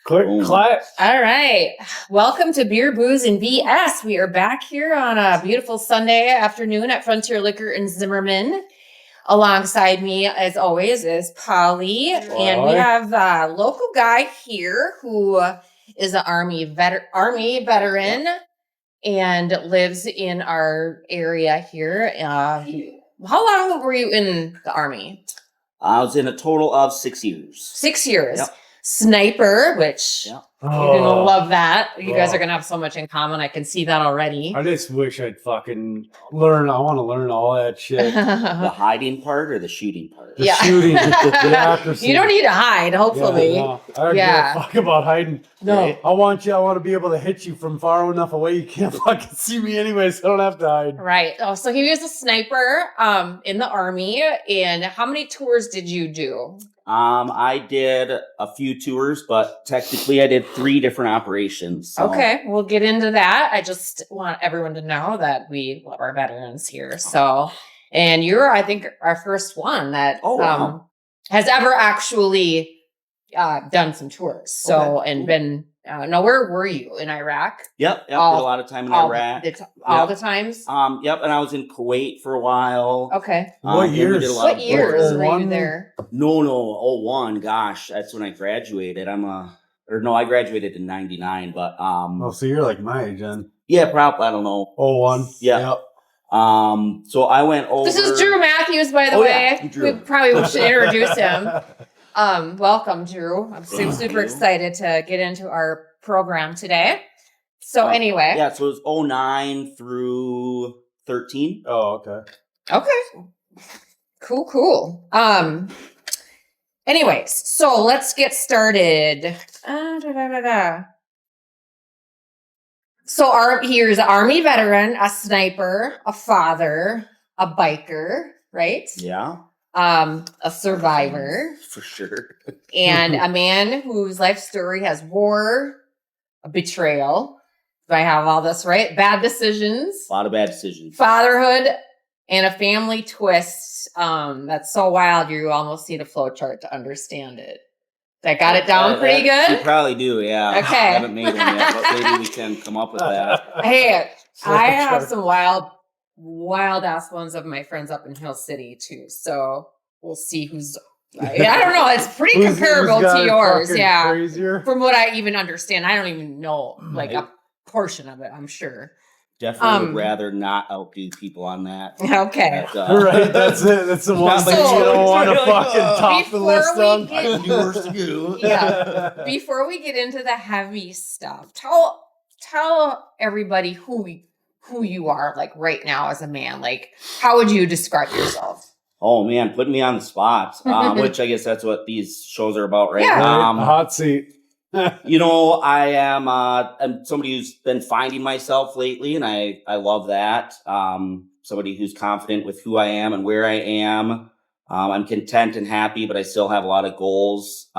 Click, clap. All right. Welcome to Beer, Booze, and BS. We are back here on a beautiful Sunday afternoon at Frontier Liquor in Zimmerman. Alongside me, as always, is Paulie. And we have a local guy here who is an Army veteran and lives in our area here. How long were you in the Army? I was in a total of 6 years. 6 years. Yep. Sniper, which you're going to love that. You guys are going to have so much in common. I can see that already. I just wish I'd fucking learn. I want to learn all that shit. The hiding part or the shooting part? The shooting. The accuracy. You don't need to hide, hopefully. I don't give a fuck about hiding. No. Right? I want to be able to hit you from far enough away. You can't fucking see me anyway, so I don't have to hide. Right. Oh, so he was a sniper in the Army. And how many tours did you do? I did a few tours, but technically I did 3 different operations. So. Okay, we'll get into that. I just want everyone to know that we love our veterans here. So, and you're, I think, our first one that has ever actually done some tours. So, and been, where were you? In Iraq? Yep. Did a lot of time in Iraq. All the times? Yep, and I was in Kuwait for a while. Okay. What years? What years were you there? No, 01. Gosh, that's when I graduated. I graduated in 99, but so you're like my age then. Yeah, probably, I don't know. 01. Yeah. Yep. So I went over. This is Drew Matthews, by the way. Yeah, Drew. We probably should introduce him. Welcome, Drew. I'm super excited to get into our program today. So anyway. Yeah, so it was 09 through 13. Oh, okay. Okay. Cool. Anyways, so let's get started. So here's an Army veteran, a sniper, a father, a biker, right? Yeah. A survivor. For sure. And a man whose life story has war, a betrayal. Do I have all this right? Bad decisions. A lot of bad decisions. Fatherhood and a family twist. That's so wild you almost need a flowchart to understand it. I got it down pretty good? You probably do, yeah. Okay. I haven't made one yet, but maybe we can come up with that. Hey, I have some wild ass ones of my friends up in Hill City too. So we'll see who's. I don't know. It's pretty comparable to yours, yeah. Crazier? From what I even understand, I don't even know a portion of it. I'm sure. Definitely would rather not outdo people on that. Okay. Right, that's it. That's the one thing you don't want to fucking top the list on. I can do worse than you. Yeah. Before we get into the heavy stuff, tell everybody who you are, like right now as a man. Like, how would you describe yourself? Oh man, putting me on the spot, which I guess that's what these shows are about, right? Yeah. Hot seat. I am I'm somebody who's been finding myself lately, and I love that. Somebody who's confident with who I am and where I am. I'm content and happy, but I still have a lot of goals.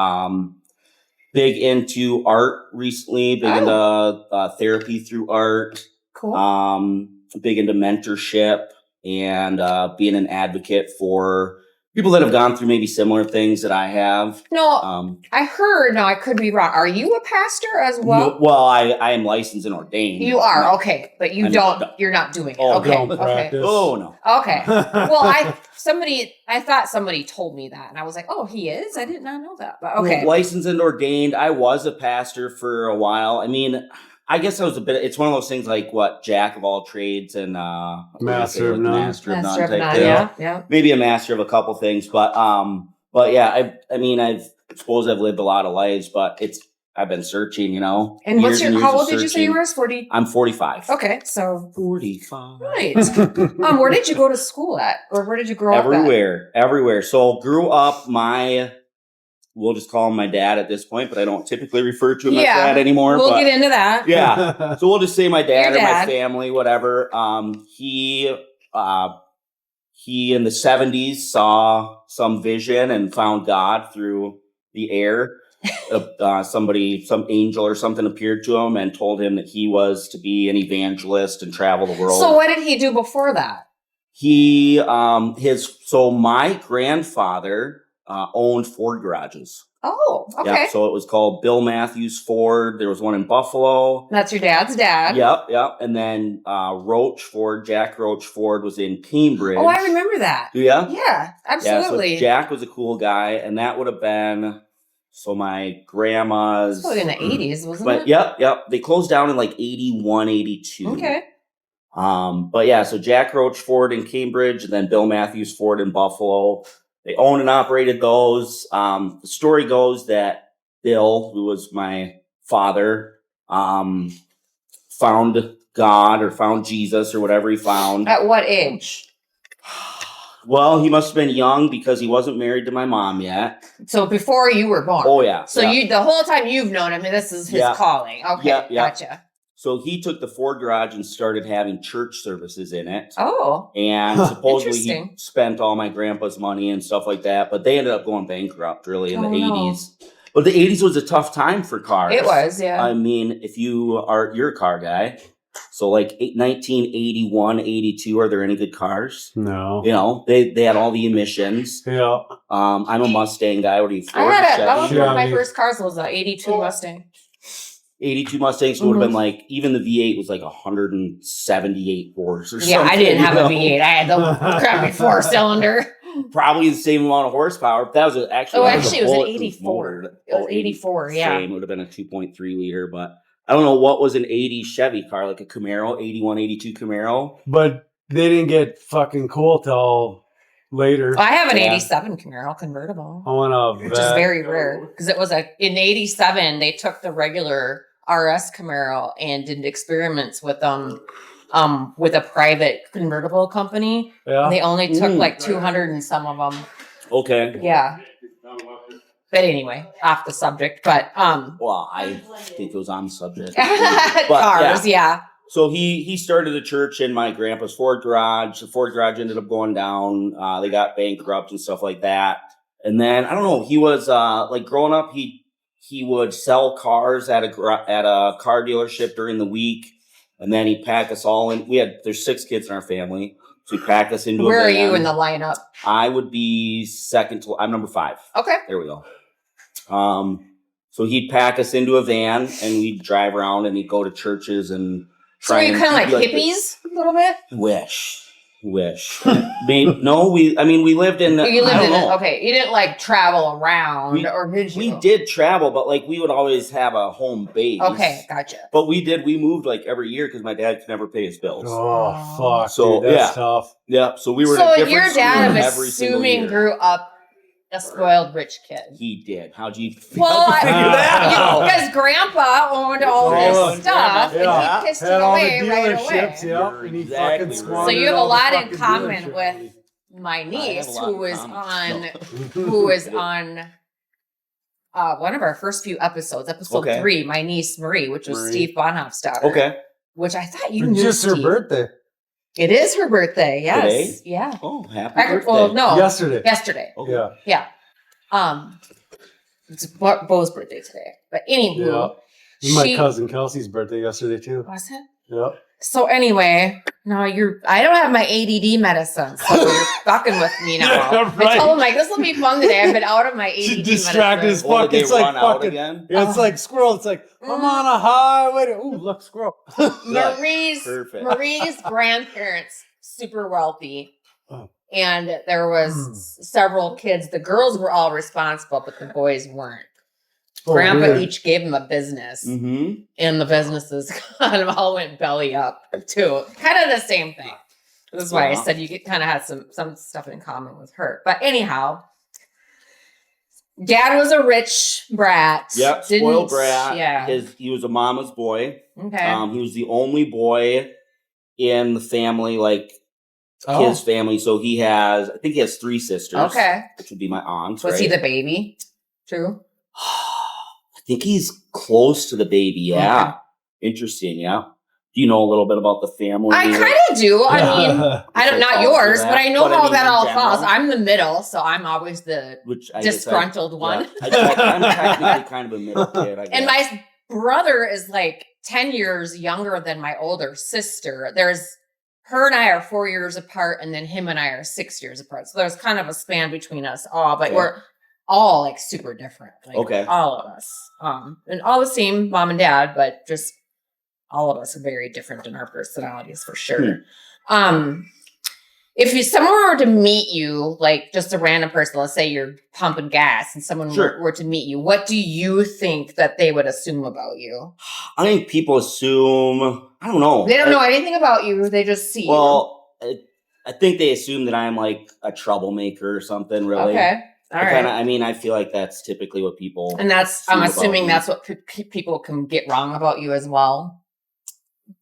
Big into art recently, big into therapy through art. Cool. Big into mentorship and being an advocate for people that have gone through maybe similar things that I have. No, I heard, I could be wrong. Are you a pastor as well? No, well, I am licensed and ordained. You are, okay. But you're not doing it. Okay. Oh, no. Okay. Well, I thought somebody told me that. And I was like, oh, he is? I did not know that. But okay. Well, licensed and ordained. I was a pastor for a while. I mean, I guess I was it's one of those things like jack of all trades and master of none. Master of none type thing. Yeah. Maybe a master of a couple things, but yeah, I suppose I've lived a lot of lives, but I've been searching, And how old did you say you were? 40? I'm 45. Okay, so 45. Right. Where did you go to school at, or where did you grow up? Everywhere. So grew up we'll just call him my dad at this point, but I don't typically refer to him as dad anymore. We'll get into that. Yeah. So we'll just say my dad or my family, whatever. He in the 70s saw some vision and found God through the air. Some angel or something appeared to him and told him that he was to be an evangelist and travel the world. So what did he do before that? My grandfather owned Ford garages. Oh, okay. Yeah, so it was called Bill Matthews Ford. There was one in Buffalo. That's your dad's dad. Yep. And then Jack Roach Ford was in Cambridge. Oh, I remember that. Yeah? Yeah, absolutely. Yeah, so Jack was a cool guy, and that would have been, so my grandma's... Probably in the 80s, wasn't it? Yep. They closed down in like 81, 82. Okay. But yeah, so Jack Roach Ford in Cambridge, and then Bill Matthews Ford in Buffalo. They owned and operated those. The story goes that Bill, who was my father, found God or found Jesus or whatever he found. At what age? Well, he must have been young because he wasn't married to my mom yet. So before you were born. Oh, yeah. So you the whole time you've known him, this is his calling. Okay, gotcha. So he took the Ford garage and started having church services in it. Oh. And supposedly he spent all my grandpa's money and stuff like that. But they ended up going bankrupt really in the 80s. But the 80s was a tough time for cars. It was, yeah. I mean, if you're a car guy, so like 1981, 82, are there any good cars? No. You know, they had all the emissions. Yeah. I'm a Mustang guy. What are you, Ford? One of my first cars was an 82 Mustang. 82 Mustangs would have been like, even the V8 was like 178 horse or something. Yeah, I didn't have a V8. I had the crappy 4-cylinder. Probably the same amount of horsepower. But that was actually it was an 84. It was 84, yeah. Same. It would have been a 2.3 liter, but I don't know what was an 80 Chevy car, like a Camaro, 81, 82 Camaro. But they didn't get fucking cool till later. I have an 87 Camaro convertible. Which is very rare because it was in 87 they took the regular RS Camaro and did experiments with with a private convertible company. Yeah. And they only took like 200 and some of them. Okay. Yeah. But anyway, off the subject. But well, I think it was on the subject. But, cars, yeah. So he started a church in my grandpa's Ford garage. The Ford garage ended up going down. They got bankrupt and stuff like that. And then I don't know. He was like growing up. He would sell cars at a car dealership during the week, and then he'd pack us all in. There's 6 kids in our family, so he'd pack us into. Where a van. are you in the lineup? I would be second to. I'm number 5. Okay. There we go. So he'd pack us into a van, and we'd drive around, and he'd go to churches and. So are you kind of like hippies a little bit? Wish. No, we lived in. You lived in it. Okay, you didn't like travel around, or did you? We did travel, but like we would always have a home base. Okay, gotcha. But we moved like every year because my dad could never pay his bills. Oh fuck! So dude, that's tough. Yeah, so we were. So in a different your dad, I'm assuming, grew up a spoiled rich kid. He did. How'd you figure that out? Because Grandpa owned all this stuff, and he kissed it away right away. So you have a lot in common with my niece, who was on one of our first few episodes, episode 3. My niece Marie, which was Steve Bonhoeff's daughter. Okay. Which I thought you knew. Just her birthday. It is her birthday. Yes. Today? Yeah. Oh, happy birthday! Well, no, yesterday. Okay. Yeah. It's Bo's birthday today. But anywho, my cousin Kelsey's birthday yesterday too. Was it? Yep. So anyway, I don't have my ADD medicine, so you're fucking with me now. Yeah, right. I told him like this will be fun today. I've been out of my ADD distracted medicine. as fuck. It's like fucking. Again? Yeah, it's like squirrel. It's like I'm on a highway. Ooh, look, squirrel. Marie's grandparents super wealthy. And there was several kids. The girls were all responsible, but the boys weren't. Grandpa each gave them a business, and the businesses kind of all went belly up too. Kind of the same thing. This is why I said you kind of had some stuff in common with her. But anyhow, Dad was a rich brat. Yep, spoiled brat. Yeah, he was a mama's boy. Okay, he was the only boy in the family, like. His family, so I think he has 3 sisters. Okay. Which would be my aunts. Was he the baby? True. I think he's close to the baby, yeah. Okay. Interesting, yeah. Do you know a little bit about the family? I kind of do. I mean, not yours, but I know how that all falls. I'm the middle, so I'm always the disgruntled one. Yeah, I'm technically kind of a middle kid, I guess. And my brother is like 10 years younger than my older sister. Her and I are 4 years apart, and then him and I are 6 years apart. So there's kind of a span between us all, but all like super different. Like, Okay. all of us. And all the same mom and dad, but just all of us are very different in our personalities for sure. If someone were to meet you, like just a random person, let's say you're pumping gas and someone were to meet you, what do you think that they would assume about you? I think people assume, I don't know. They don't know anything about you. They just see you. Well, I think they assume that I'm like a troublemaker or something, really. Okay. All right. I mean, I feel like that's typically what people. And I'm assuming that's what people can get wrong about you as well.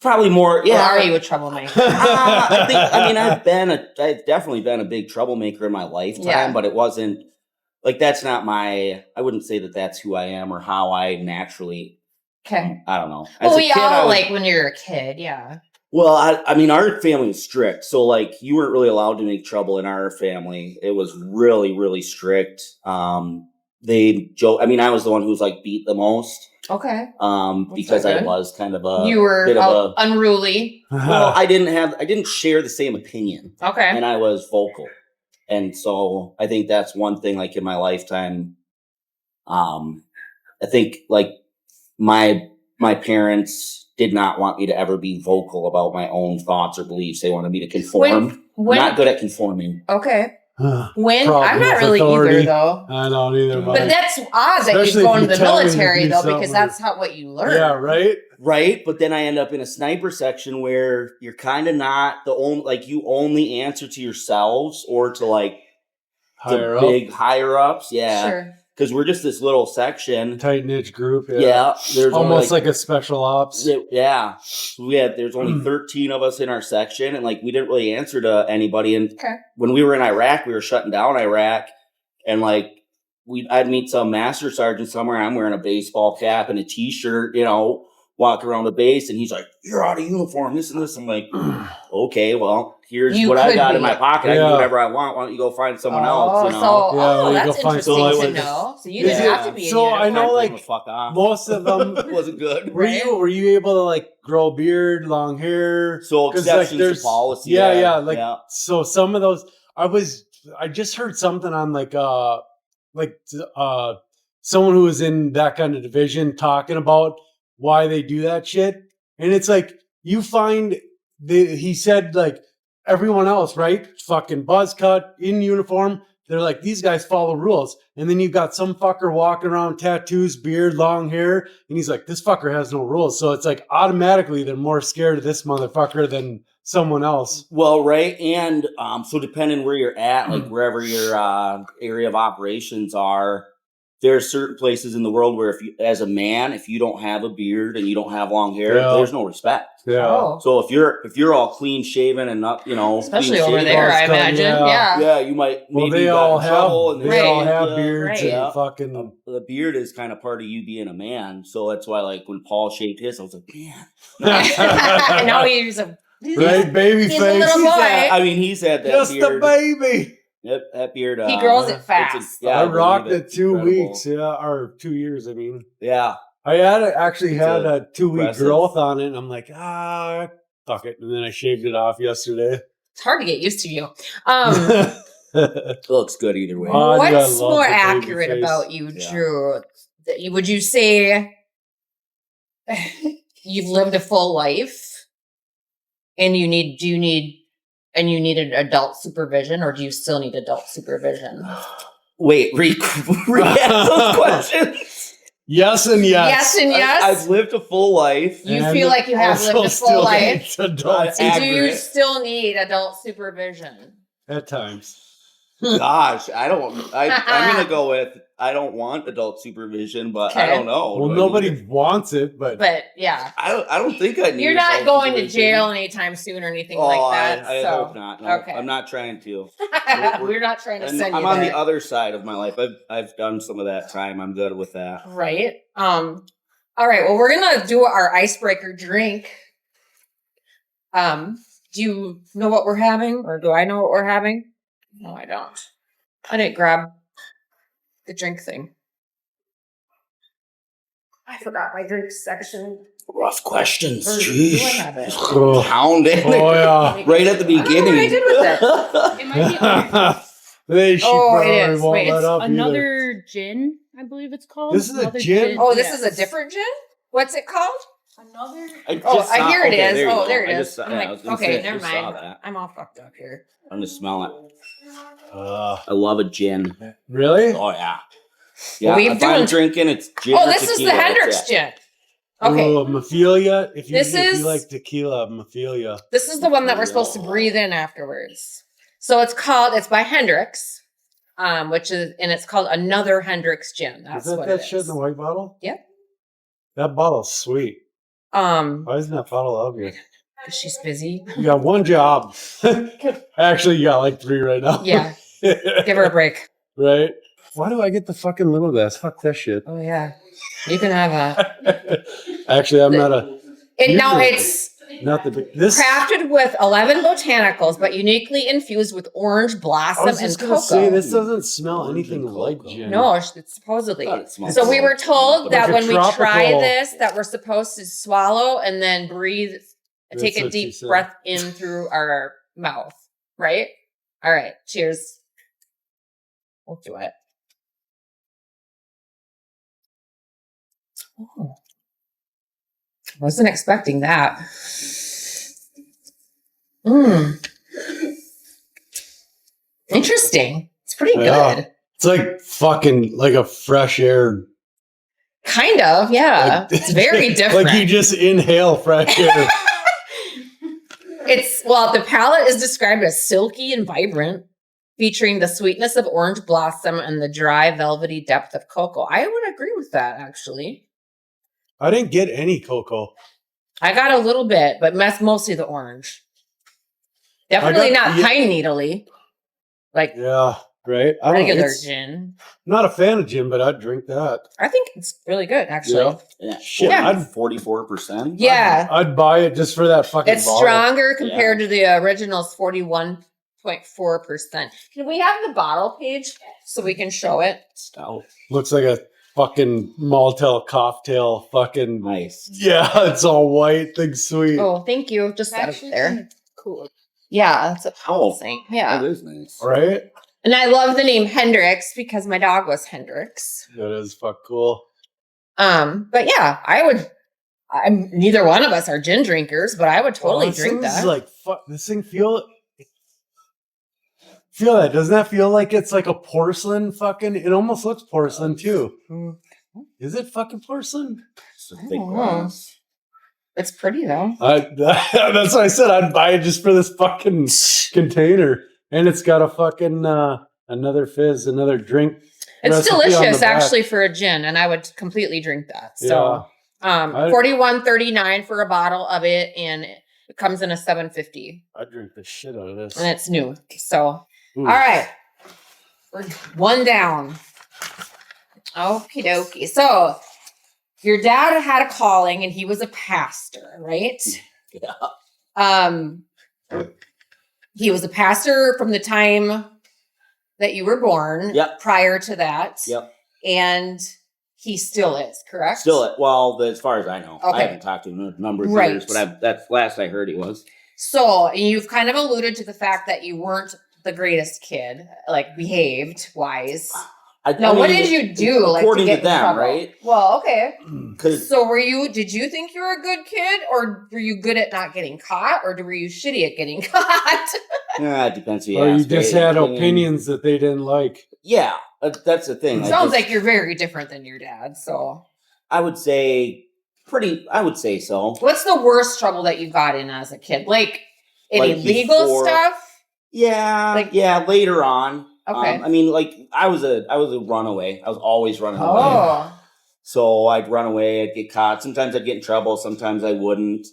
Probably more. Yeah. Or are you a troublemaker? I've definitely been a big troublemaker in my lifetime, but it wasn't like, I wouldn't say that that's who I am or how I naturally. Okay. I don't know. Well, we all like when you're a kid. Yeah. Well, I mean, our family was strict. So, like, you weren't really allowed to make trouble in our family. It was really, really strict. They joke. I mean, I was the one who was, like, beat the most. Okay. Because I was kind of a... You were unruly. Well, I didn't share the same opinion. Okay. And I was vocal. And so, I think that's one thing, like, in my lifetime. I think, like, my parents did not want me to ever be vocal about my own thoughts or beliefs. They wanted me to conform. When, not good at conforming. Okay. I'm not really either, though. I don't either. But that's odd that you go into the military, though, because that's not what you learn. Yeah, right? Right. But then I end up in a sniper section where you're kind of not the only, like, you only answer to yourselves or to, like, the big higher ups. Yeah. Sure. Because we're just this little section. Tight knit group. Yeah. There's almost like a special ops. Yeah. There's only 13 of us in our section, and like we didn't really answer to anybody. And when we were in Iraq, we were shutting down Iraq, and like I'd meet some master sergeant somewhere. I'm wearing a baseball cap and a t-shirt, walk around the base, and he's like, "You're out of uniform, this and this." I'm like, "Okay, well, here's what I got in my pocket. I can do whatever I want. Why don't you go find someone else?" That's interesting to know. So you didn't have to be. So I know, like, most of them wasn't good. Were you able to like grow a beard, long hair? So exceptions to policy. So some of those, I just heard something on someone who was in that kind of division talking about why they do that shit. And it's like, you find, he said, like, everyone else, right? Fucking buzz cut, in uniform. They're like, these guys follow rules. And then you've got some fucker walking around, tattoos, beard, long hair. And he's like, this fucker has no rules. So it's like, automatically, they're more scared of this motherfucker than someone else. Well, right. And so depending where you're at, like wherever your area of operations are, there are certain places in the world where as a man, if you don't have a beard and you don't have long hair, there's no respect. Yeah. Oh. So if you're all clean shaven and not, especially over there, I imagine. Yeah, you might. Well, maybe they all have have beards and fucking. The beard is kind of part of you being a man. So that's why, like, when Paul shaved his, I was like, man. And now he's a baby face. He's a little boy. He's had that just beard. a baby. Yep, that beard. He grows it fast. I rocked it 2 weeks, or 2 years. I mean, yeah. I had a 2-week growth on it, and I'm like, fuck it, and then I shaved it off yesterday. It's hard to get used to you. It looks good either way. What's more accurate about you, Drew? Would you say you've lived a full life, and you needed adult supervision, or do you still need adult supervision? Wait, re-ask those questions. Yes and yes. Yes and yes. I've lived a full life. You feel like you have lived a full life. Do you still need adult supervision? At times. Gosh, I'm gonna go with I don't want adult supervision, but I don't know. Well, nobody wants it, but yeah, I don't think I need. You're not going to jail anytime soon or anything like that. I hope not. No, okay, I'm not trying to. We're not trying to send you. I'm on the other side of my life. I've done some of that time. I'm good with that. Right. All right. Well, we're gonna do our icebreaker drink. Do you know what we're having, or do I know what we're having? No, I don't. I didn't grab the drink thing. I forgot my drink section. Rough questions. Or Jeez. do I have it? Pound it. Oh, yeah. Right at the beginning. I don't know what I did with it. It might be on they it is. won't Wait, let it's up another Gin, I believe it's called. This is a Another gin? Oh, this is a yes. different gin? What's it called? Another. Oh, here it is. There Oh, you there go. it I is. just saw- I'm yeah, like, I was gonna okay, say, I never just saw mind. that. I'm all fucked up here. I'm just smelling it. Uh, I love a gin. really? Oh yeah. Yeah, We've if I'm doing- drinking, it's gin. Oh, or this is the tequila, that's Hendrick's it. gin. Okay. Ooh, Mephilia. If This is- you like tequila, Mephilia. This is the one that we're supposed to breathe in afterwards. So it's by Hendrick's, it's called Another Hendrick's Gin. That's Is that what that it shit is. in the white bottle? Yep. That bottle's sweet. Why isn't that bottle out here? She's busy. You got one job. Actually, you got like 3 right now. Yeah. Give her a break. Right? Why do I get the fucking little glass? Fuck that shit. Oh yeah. You can have a. Actually, I'm not a. It's Not the big. This. crafted with 11 botanicals, but uniquely infused with orange I blossom was and just cocoa. gonna say this doesn't smell anything Cocoa. like gin. No, it's supposedly. I thought it smelled So we were told like that a when we try tropical- this, that we're supposed to swallow and then breathe, take That's a what she deep said. breath in through our mouth. Right? All right. Cheers. We'll do it. Oh. Wasn't expecting that. Interesting. It's pretty Yeah. good. It's like fucking like a fresh air. Kind of, yeah. Like- It's very different. Like you just inhale fresh air. The palate is described as silky and vibrant, featuring the sweetness of orange blossom and the dry, velvety depth of cocoa. I would agree with that, actually. I didn't get any cocoa. I got a little bit, but mostly the orange. Definitely not pine needly, like Yeah, right. I don't. regular It's, gin. I'm not a fan of gin, but I'd drink that. I think it's really good, actually. Yeah. Shit, Yeah. I'd 44%. Yeah. I'd buy it just for that fucking. It's bottle. stronger compared to the original's 41.4%. Can we have the bottle page so we can show it? Stout. Looks like a fucking Maltel cocktail. Fucking Nice. yeah, it's all white, thing sweet. Oh, thank you. Just set it Actually, there. kind of cool. Yeah, that's a Oh, thing. that Yeah. is nice. Right? And I love the name Hendrick's because my dog was Hendrick's. That is fuck cool. But yeah, I'm neither one of us are gin drinkers, but I would totally this drink thing's that. Like fuck, this thing feel that? Doesn't that feel like it's like a porcelain? Fucking, it almost looks porcelain too. Is it fucking porcelain? It's a I thick don't know. glass. It's pretty though. That's what I said. I'd buy it just for this fucking container, and it's got a fucking another fizz, another drink. It's recipe on the delicious back. actually for a gin, and I would completely drink that. So I- $41.39 for a bottle of it, and it comes in a $7.50, I drink the shit out of this. and it's new. So Ooh. all right, we're one down. Okie dokie. So your dad had a calling, and he was a pastor, right? Yeah. He was a pastor from the time that you were born. Yep. Prior to that. Yep. And he still is, correct? As far as I know, Okay. I haven't talked to him in a number of Right. years, but that's last I heard he was. So you've kind of alluded to the fact that you weren't the greatest kid, like behaved wise. Now, what did you do? Like, according to to get in them, trouble? right? Well, okay. Because So did you think you were a good kid, or were you good at not getting caught, or were you shitty at getting caught? it depends who you Or you ask, just right? had I mean, opinions that they didn't like. Yeah, that's the thing. Sounds like you're very different than your dad. So I would say so. what's the worst trouble that you got in as a kid? Like any Like legal before- stuff? Yeah, later on. Okay. I mean, like I was a runaway. I was always running away. Oh. So I'd run away, I'd get caught. Sometimes I'd get in trouble, sometimes I wouldn't.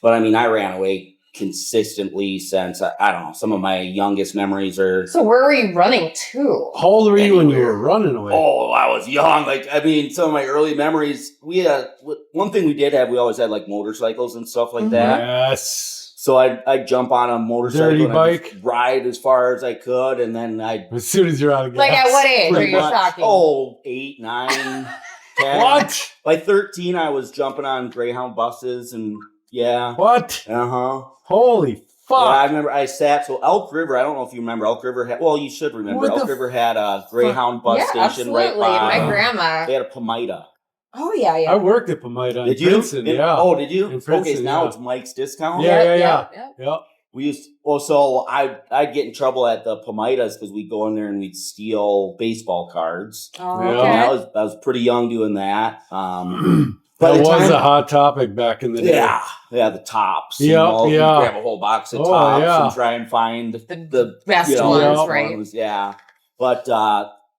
But I mean, I ran away consistently since I don't know. Some of my youngest memories are. So where were you running to? How old were you when you Anywhere. were running away? Oh, I was young. Like, I mean, some of my early memories. One thing we did have. We always had like motorcycles and stuff like Mhm. that. Yes. So I'd jump on a motorcycle, Dirty and I'd bike. just ride as far as I could, and then I'd As soon as you're out of gas. Like at what age are pretty you much, talking? 8, 9, 10. What? By 13, I was jumping on Greyhound buses, and yeah, What? uh huh. Holy Fuck. Yeah, I remember I sat. So Elk River, I don't know if you remember. Elk River had. Well, you should remember. What Elk the River had a Greyhound bus Yeah, station absolutely. right by. My grandma. They had a Pamida. Oh yeah, yeah. I worked at Pamida in Did you? Princeton. Yeah. Oh, did you? In Okay, Princeton, so now yeah. it's Mike's Discount. Yeah. Yep. We used. Well, so I'd get in trouble at the Pamidas because we'd go in there and we'd steal baseball cards. Oh, Yeah. okay. And I was pretty young doing that. That was a hot topic back in the day. Yeah, the tops. Yep, You know, you yeah. grab a whole box of Oh, tops yeah. and try and find the best you know, ones, best right? ones, yeah, but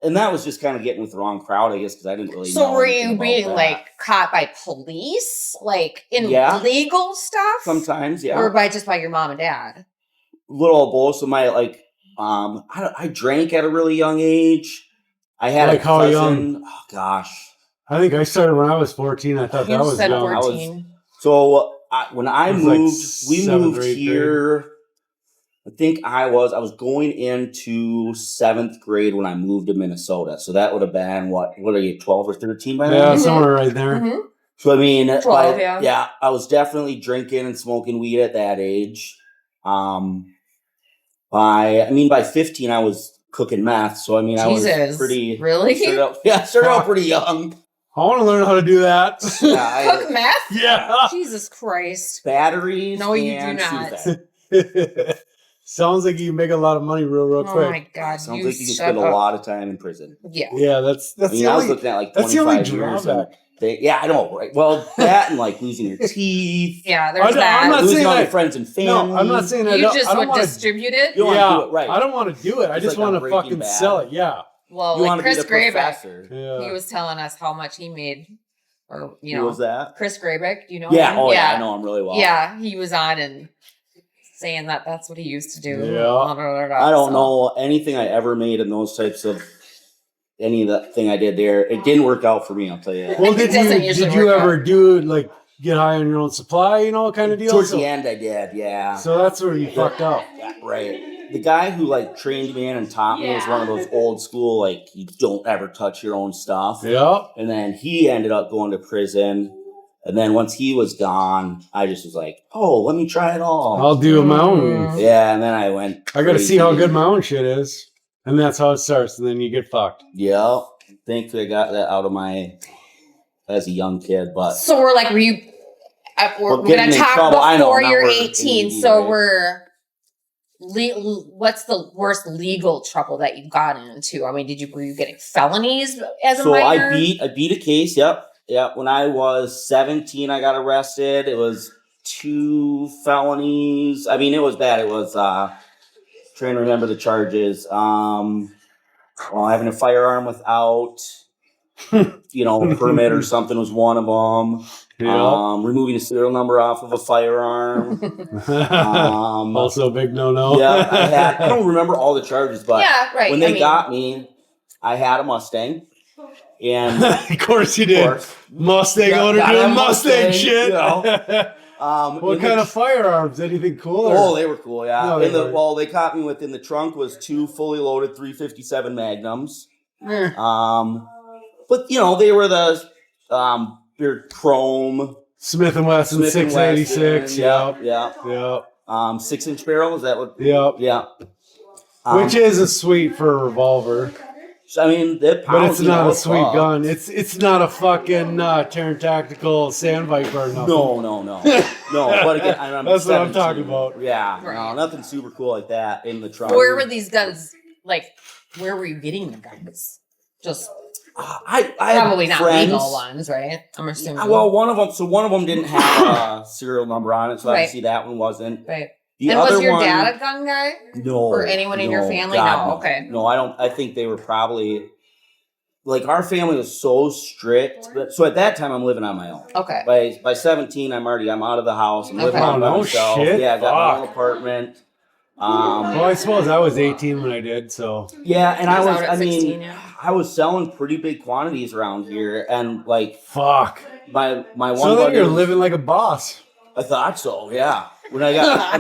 and that was just kind of getting with the wrong crowd, I guess, because I didn't really. So know were anything you about being that. like caught by police, like in Yeah. legal stuff? Sometimes, yeah, Or by your mom and dad? little of both. So my I drank at a really young age. I had Like a how cousin. young? Oh gosh. I think I started when I was 14. I thought You that was said young. 14. So when I It was like moved, we seventh moved or eighth here. I think I was going into 7th grade when I moved to Minnesota. So that would have been what are you, 12 or 13 by Yeah, then? somewhere right there. Mhm. So I mean, 12, yeah. I was definitely drinking and smoking weed at that age. By 15 I was cooking meth. So I mean, I was Jesus. pretty Really? started out pretty young. I want to learn how to do that. Cook meth? Yeah. Jesus Christ. Batteries. No, you do and not. Sudafed. Sounds like you make a lot of money real Oh quick. my God. Sounds you like you could shut spend a up. lot of time in prison. Yeah. Yeah, that's I mean, the I was only looking at like that's the only 25 years. drawback. Yeah, I know, right? Well, that and like losing your teeth, Yeah, there's I'm that. not losing saying all that- your friends and family. No, I'm not saying I You don't. just I don't would want to. distribute it? You don't Yeah, want to do it right. I don't want to do it. I It's just like on want to Breaking fucking Bad. sell it. Yeah. Well, You like want to be Chris the Graybeck, professor. Yeah. he was telling us how much he made. Or, you Who know. was that? Chris Graybeck, do you know Yeah. him? Oh, yeah. I know him really well. Yeah, he was on and saying that that's what he used to do. Yeah. Blah, blah, blah, blah. I don't So- know anything I ever made in those types of any of that thing I did there. It didn't work out for me, I'll tell you that. Well, It doesn't usually did you work ever do like get high on your own supply? You know, kind of deal. Towards So, the end, I did, yeah. so that's where you fucked up. Yeah, right. The guy who like trained me in and taught me was one of those old school, like, you don't ever touch your own stuff. Yeah. And then he ended up going to prison. And then once he was gone, I just was like, oh, let me try it all. I'll do a mountain. Yeah, and then I went. I got to see how crazy. good my own shit is, and that's how it starts. And then you get fucked. Yeah. Thankfully, I got that out of my as a young kid, but So we're like, we're Well, going getting to in talk trouble, I know, before now you're we're 18. 80, So right? we're, what's the worst legal trouble that you've gotten into? I mean, were you getting felonies as a so minor? I beat a case. Yep. When I was 17, I got arrested. It was 2 felonies. I mean, it was bad. It was trying to remember the charges. Having a firearm without a permit or something was one of them. Yeah. Removing a serial number off of a firearm. Also a big no. Yeah, I don't remember all the charges, but Yeah, right. when they got me, I had a Mustang. And Of course you did. Mustang Yeah, owner gotta doing have Mustang Mustang, shit. you know. What kind of firearms? Anything cooler? Oh, they were cool, yeah. No, they weren't. They caught me with, in the trunk was 2 fully loaded 357 Magnums. Eh. But they were the your chrome Smith and Wesson Smith and 686. Wesson, Yep. yeah. Yep. 6-inch barrel, is that what? Yep. Yeah. Which is a sweet for a revolver. I mean, that But it's not a was sweet fucked. gun. It's not a fucking Terran Tactical Sand Viper or nothing. No. But again, I'm That's what I'm 17. talking about. Yeah, Right. no, nothing super cool like that in the trunk. Where were these guns? Like, where were you getting the guns? Just I had probably not friends. legal ones, right? I'm assuming. Well, one of them didn't have a serial number on it, so Right. obviously that one wasn't. right. The And other was your one, dad a gun guy? No. Or anyone in your family? God, No, okay. No, I don't. I think they were probably like our family was so strict. But so at that time, I'm living on my own. Okay. By 17, I'm out of the house. I'm living Okay. on by Oh, no myself. shit. Yeah, I got my own Fuck. apartment. Well, I suppose I was 18 when I did, so. Yeah, and I was out at 16, yeah. I was selling pretty big quantities around here, and like Fuck. my one So then buddy you're was- living like a boss. I thought so, yeah. When I got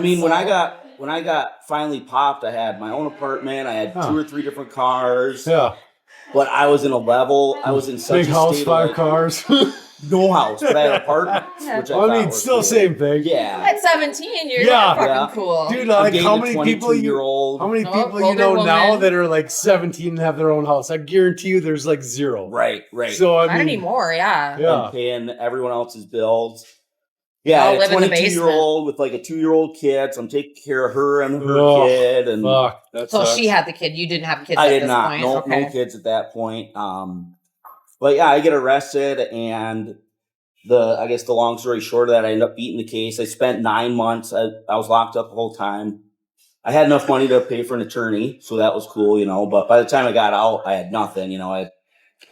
finally popped, I had my own apartment. I had 2 or 3 different cars. Yeah. But I was in a level. I was in such Big a house, state 5 of, cars. No house, but I had an apartment. Yeah. Which I I thought mean, was still cool. same thing. Yeah. At 17, you're Yeah. fucking Yeah. cool. Dude, I'm like dating how a many people you 22-year-old. how many No, people you older know now woman. that are like 17 and have their own house? I guarantee you there's like zero. Right. So I Not mean, anymore, yeah. yeah. And paying everyone else's bills. Yeah, I'll I had live a in the 22-year-old with like a 2-year-old kid, so I'm taking care of her and her Oh, kid. And Fuck. That So sucks. she had the kid. You didn't have kids I at did this not. point. No, okay. no kids at that point. But yeah, I get arrested, and I guess the long story short of that, I ended up beating the case. I spent 9 months. I was locked up the whole time. I had enough money to pay for an attorney, so that was cool, But by the time I got out, I had nothing.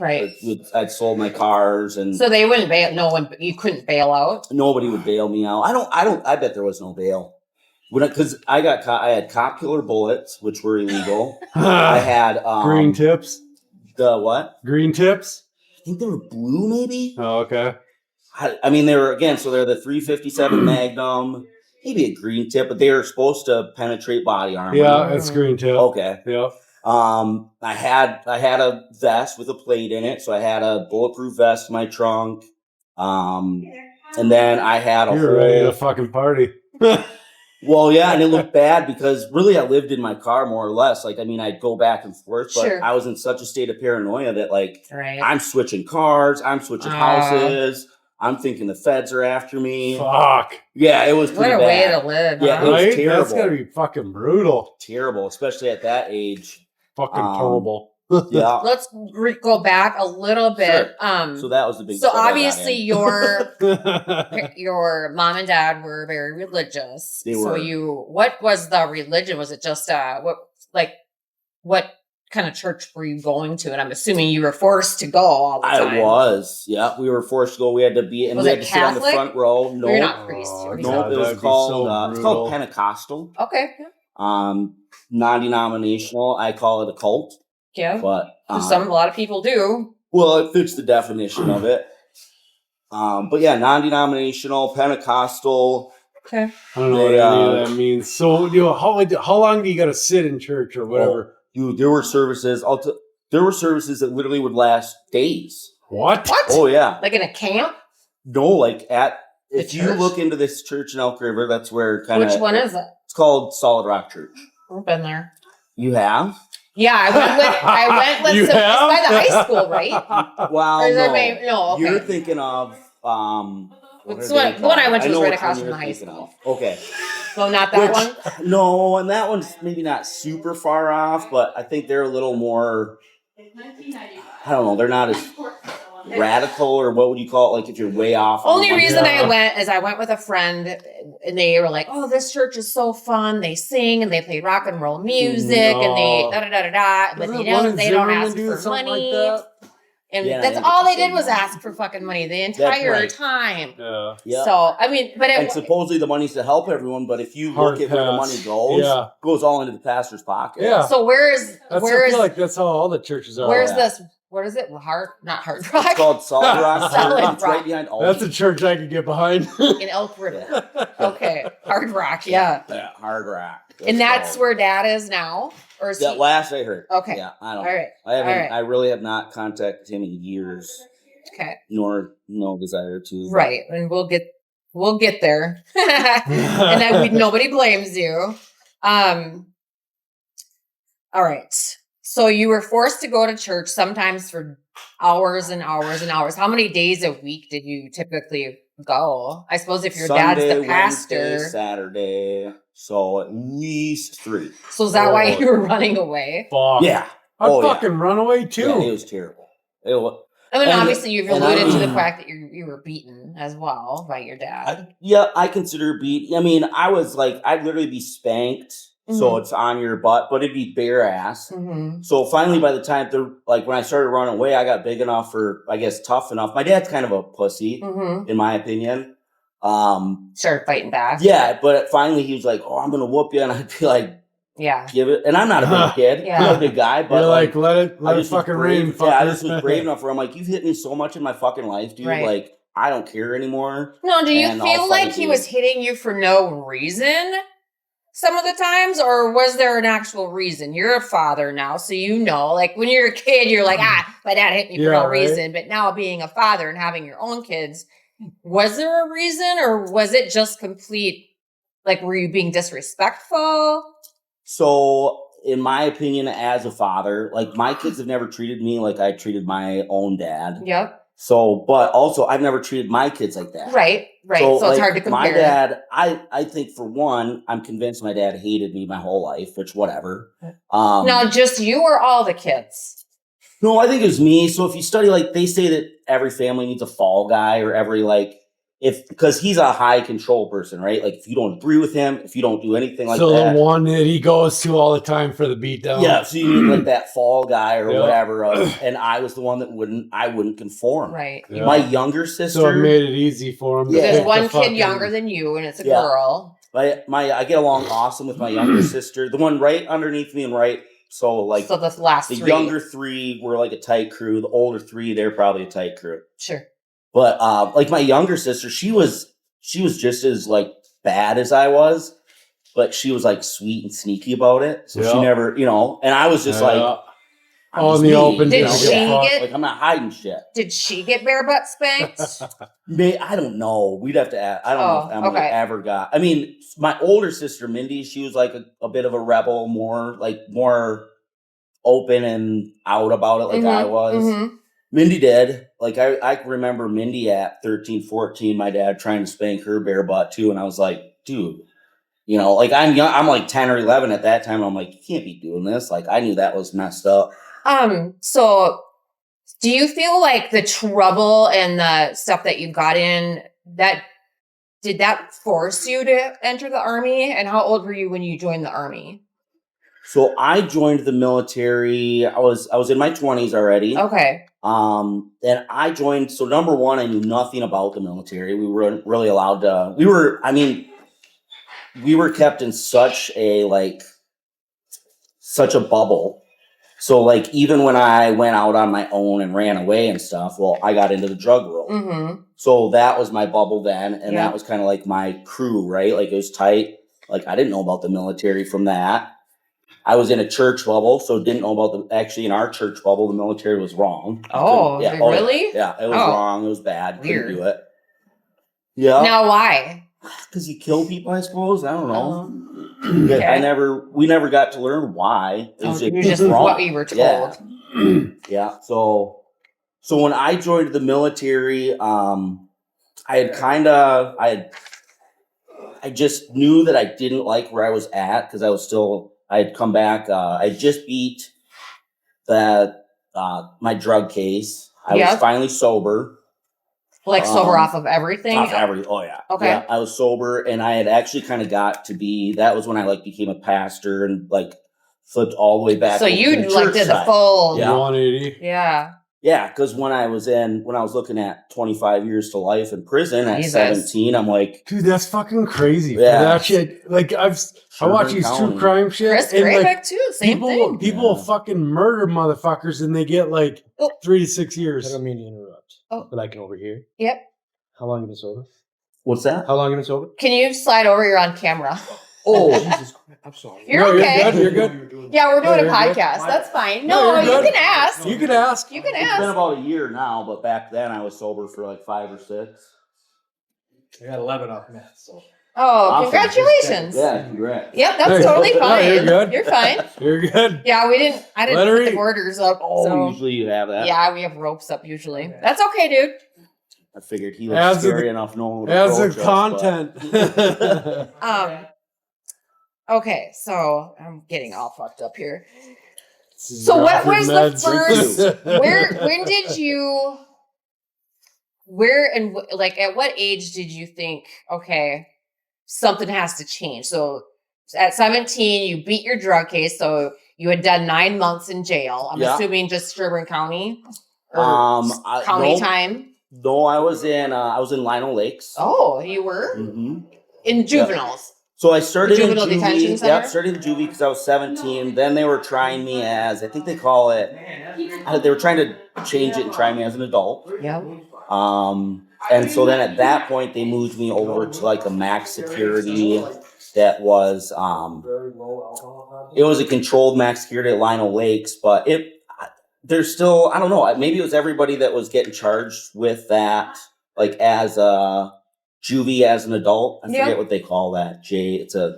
I'd sold my cars, and So they wouldn't bail. No one. You couldn't bail out. nobody would bail me out. I bet there was no bail. Because I got caught. I had cop killer bullets, which were illegal. I had green tips. The what? Green tips. I think they were blue, maybe. Oh, okay. I mean, they were so they're the 357 Magnum, maybe a green tip, but they were supposed to penetrate body armor. Yeah, it's green tip. Okay. Yeah. I had a vest with a plate in it, so I had a bulletproof vest in my trunk. And then I had a You're ready to fucking party. Well, yeah, and it looked bad because really I lived in my car more or less. I'd go back and forth, but Sure. I was in such a state of paranoia that Right. I'm switching cars, I'm switching houses, I'm thinking the feds are after me. Fuck. Yeah, it was What pretty a bad. way to live. Yeah, huh? it was Right? terrible. That's gotta be fucking brutal. Terrible, especially at that age. Fucking terrible. Yeah. Let's go back a little bit. So that was the big. So trouble I got obviously in. your mom and dad were very religious. They So were. what was the religion? Was it just what kind of church were you going to? And I'm assuming you were forced to go all the time. I was. Yeah, we were forced to go. We had to be, and Was we it had to sit on the Catholic? front row. No, You're not priest. Oh, You're God. no, it was that'd be called. so It's called brutal. Pentecostal. Okay. Non-denominational. I call it a cult, Yeah. but A lot of people do. well, it fits the definition of it. But yeah, non-denominational, Pentecostal. Okay. I don't know what any of that means. So, how long do you got to sit in church or whatever? There were services. There were services that literally would last days. What? Oh yeah. Like in a camp? No, if The you church? look into this church in Elk River, that's where kind of. Which one is it? It's called Solid Rock Church. I've been there. You have? Yeah, I went with You some, it's have? by the high school, right? Well, Or is no. there no, okay. You're thinking of It's the one I went to was know right which across one from the you're high thinking school. of. Okay. So not that one? No, and that one's maybe not super far off, but I think they're a little more. I don't know. They're not as radical, or what would you call it? Like if you're way off. on Only one reason side. I went is I went with a friend and they were like, oh, this church is so fun. They sing and they play rock and roll music and they da-da-da-da-da. But Doesn't they one don't, in they don't Zimmerman ask do for something money. like that? And Yeah, that's I think all it's they the did same was one. ask for fucking money the entire right. time. Yeah. Yeah. So, I mean, but And it, supposedly the money's to help everyone, but if you Hard look at where the pass. money goes, Yeah. it goes all into the pastor's pocket. Yeah. so I feel like that's how all the churches are. where's yeah. this? What is it? Not hard It's rock called Solid Rock Solid Church. It's Rock. right behind Aldi. That's a church I could get behind. in Elk River. Okay, hard rock, yeah. Yeah, Hard Rock. And that's called. where Dad is now, or is That he? last I heard. Okay. Yeah, I All don't. right. I haven't. All right. I really have not contacted him in years, Okay. nor no desire to. Right, and we'll get there, and then nobody blames you. All right. So you were forced to go to church sometimes for hours and hours and hours. How many days a week did you typically go? I suppose if your dad's Sunday, the pastor. Wednesday, Saturday, so at least 3. So is that why you were running away? Fuck. Yeah. I'd Oh, yeah. fucking run away too. Yeah, it was terrible. It was. I mean, And- obviously you've and alluded to I- the fact that you were beaten as well by your dad. I consider beat. I mean, I was like, I'd literally be spanked, so Mhm. it's on your butt, but it'd be bare ass. Mm-hmm. So finally, by the time when I started running away, I got big enough, or I guess tough enough. My dad's kind of a pussy, Mm-hmm. in my opinion. Started fighting back. Yeah, but finally he was like, "Oh, I'm gonna whoop you," and I'd be like, Yeah. "Give it." And I'm not a big kid, Yeah. I'm a big guy, but You're like, let I it just was fucking brave- rain. Yeah, I fucker. just was brave enough where I'm like, "You've hit me so much in my fucking life, dude. Right. Like, I don't care anymore." No, do you And feel I'll like fight he you. was hitting you for no reason? some of the times, or was there an actual reason? You're a father now, so you know, like when you're a kid, you're like, my dad hit me for no reason. But now being a father and having your own kids, was there a reason, or was it just complete, like, were you being disrespectful? So, in my opinion, as a father, like, my kids have never treated me like I treated my own dad. Yep. So, but also, I've never treated my kids like that. Right. So it's hard to compare. My dad, I think for one, I'm convinced my dad hated me my whole life, which whatever. Now, just you or all the kids? No, I think it was me. So if you study, like, they say that every family needs a fall guy, or every, like, because he's a high control person, right? Like, if you don't agree with him, if you don't do anything like that. So the one that he goes to all the time for the beatdown. Yeah, so you need like that fall guy or whatever. And I was the one that wouldn't conform. Right. Yeah. My younger sister. So it made it easy for him. Yeah. There's one kid younger than you, and it's a girl. I get along awesome with my younger sister. The one right underneath me and right. So the last the three. younger three were like a tight crew. The older three, they're probably a tight crew. Sure. But like my younger sister, she was just as like bad as I was, but she was like sweet and sneaky about it. So she never, and I was just like on the open. Did she get? Like, I'm not hiding shit. Did she get bare butt spanked? I don't know. We'd have to ask. I don't know if Emily ever got. I mean, my older sister Mindy, she was like a bit of a rebel, more open and out about it, like I was. Mm-hmm. Mindy did. Like, I remember Mindy at 13, 14, my dad trying to spank her bare butt too. And I was like, dude, like I'm young, I'm like 10 or 11 at that time. I'm like, you can't be doing this. Like, I knew that was messed up. So do you feel like the trouble and the stuff that you got in, did that force you to enter the Army? And how old were you when you joined the Army? So I joined the military. I was in my 20s already. Okay. And I joined. So number one, I knew nothing about the military. We weren't really allowed to. We were kept in such a bubble. So like even when I went out on my own and ran away and stuff, well, I got into the drug world. Mm-hmm. So that was my bubble then, and that was kind of like my crew, right? Like it was tight. Like I didn't know about the military from that. I was in a church bubble, so didn't know about actually in our church bubble, the military was wrong. Oh, really? Yeah, it was wrong. It was bad. Weird. Couldn't do it. Yeah. Now why? Because you kill people, I suppose. I don't know. Okay. We never got to learn why. It was just wrong. What we were told. Yeah. So when I joined the military, I just knew that I didn't like where I was at because I had come back. I just beat my drug case. I was finally sober. Like sober off of everything? Oh, yeah. Okay. Yeah, I was sober, and I had actually kind of got to be, that was when I became a pastor and flipped all the way back. So you did the full 180. Yeah. Yeah, because when I was looking at 25 years to life in prison at 17, I'm like, dude, that's fucking crazy. Yeah, for that shit. Like I watch these true crime shit. Chris Greyhound too. Same thing. People will fucking murder motherfuckers and they get 3 to 6 years. I don't mean to interrupt, but I can overhear. Yep. How long have you been sober? What's that? How long have you been sober? Can you slide over? You're on camera. Oh, Jesus Christ. I'm sorry. You're okay. You're good. Yeah, we're doing a podcast. That's fine. No, you can ask. You can ask. You can It's ask. been about a year now, but back then I was sober for 5 or 6. I got 11 off meth, so. Oh, awesome. Congratulations. Yeah, congrats. Yep, that's totally fine. You're good. You're fine. You're good. Yeah, I didn't put the borders up. So. Usually you have that. Yeah, we have ropes up usually. Okay. That's okay, dude. I figured he was scary enough no one would as approach a content. Okay, so I'm getting all fucked up here. So what was the first when did you at what age did you think, okay, something has to change? So at 17 you beat your drug case, so you had done 9 months in jail. I'm assuming just Sherburne County or county time. No, I was in Lino Lakes. Oh, you were? Mm-hmm. In juveniles. Yep. So I started in juvenile detention center? Yep, started in juvie because I was 17. Then they were trying me as, I think they call it, they were trying to change it and try me as an adult. Yep. And so then at that point, they moved me over to a max security that was Very low alcohol content. it was a controlled max security at Lionel Lakes, but there's still, I don't know, maybe it was everybody that was getting charged with that, like as a juvie, as an adult. I forget what they call that. It's a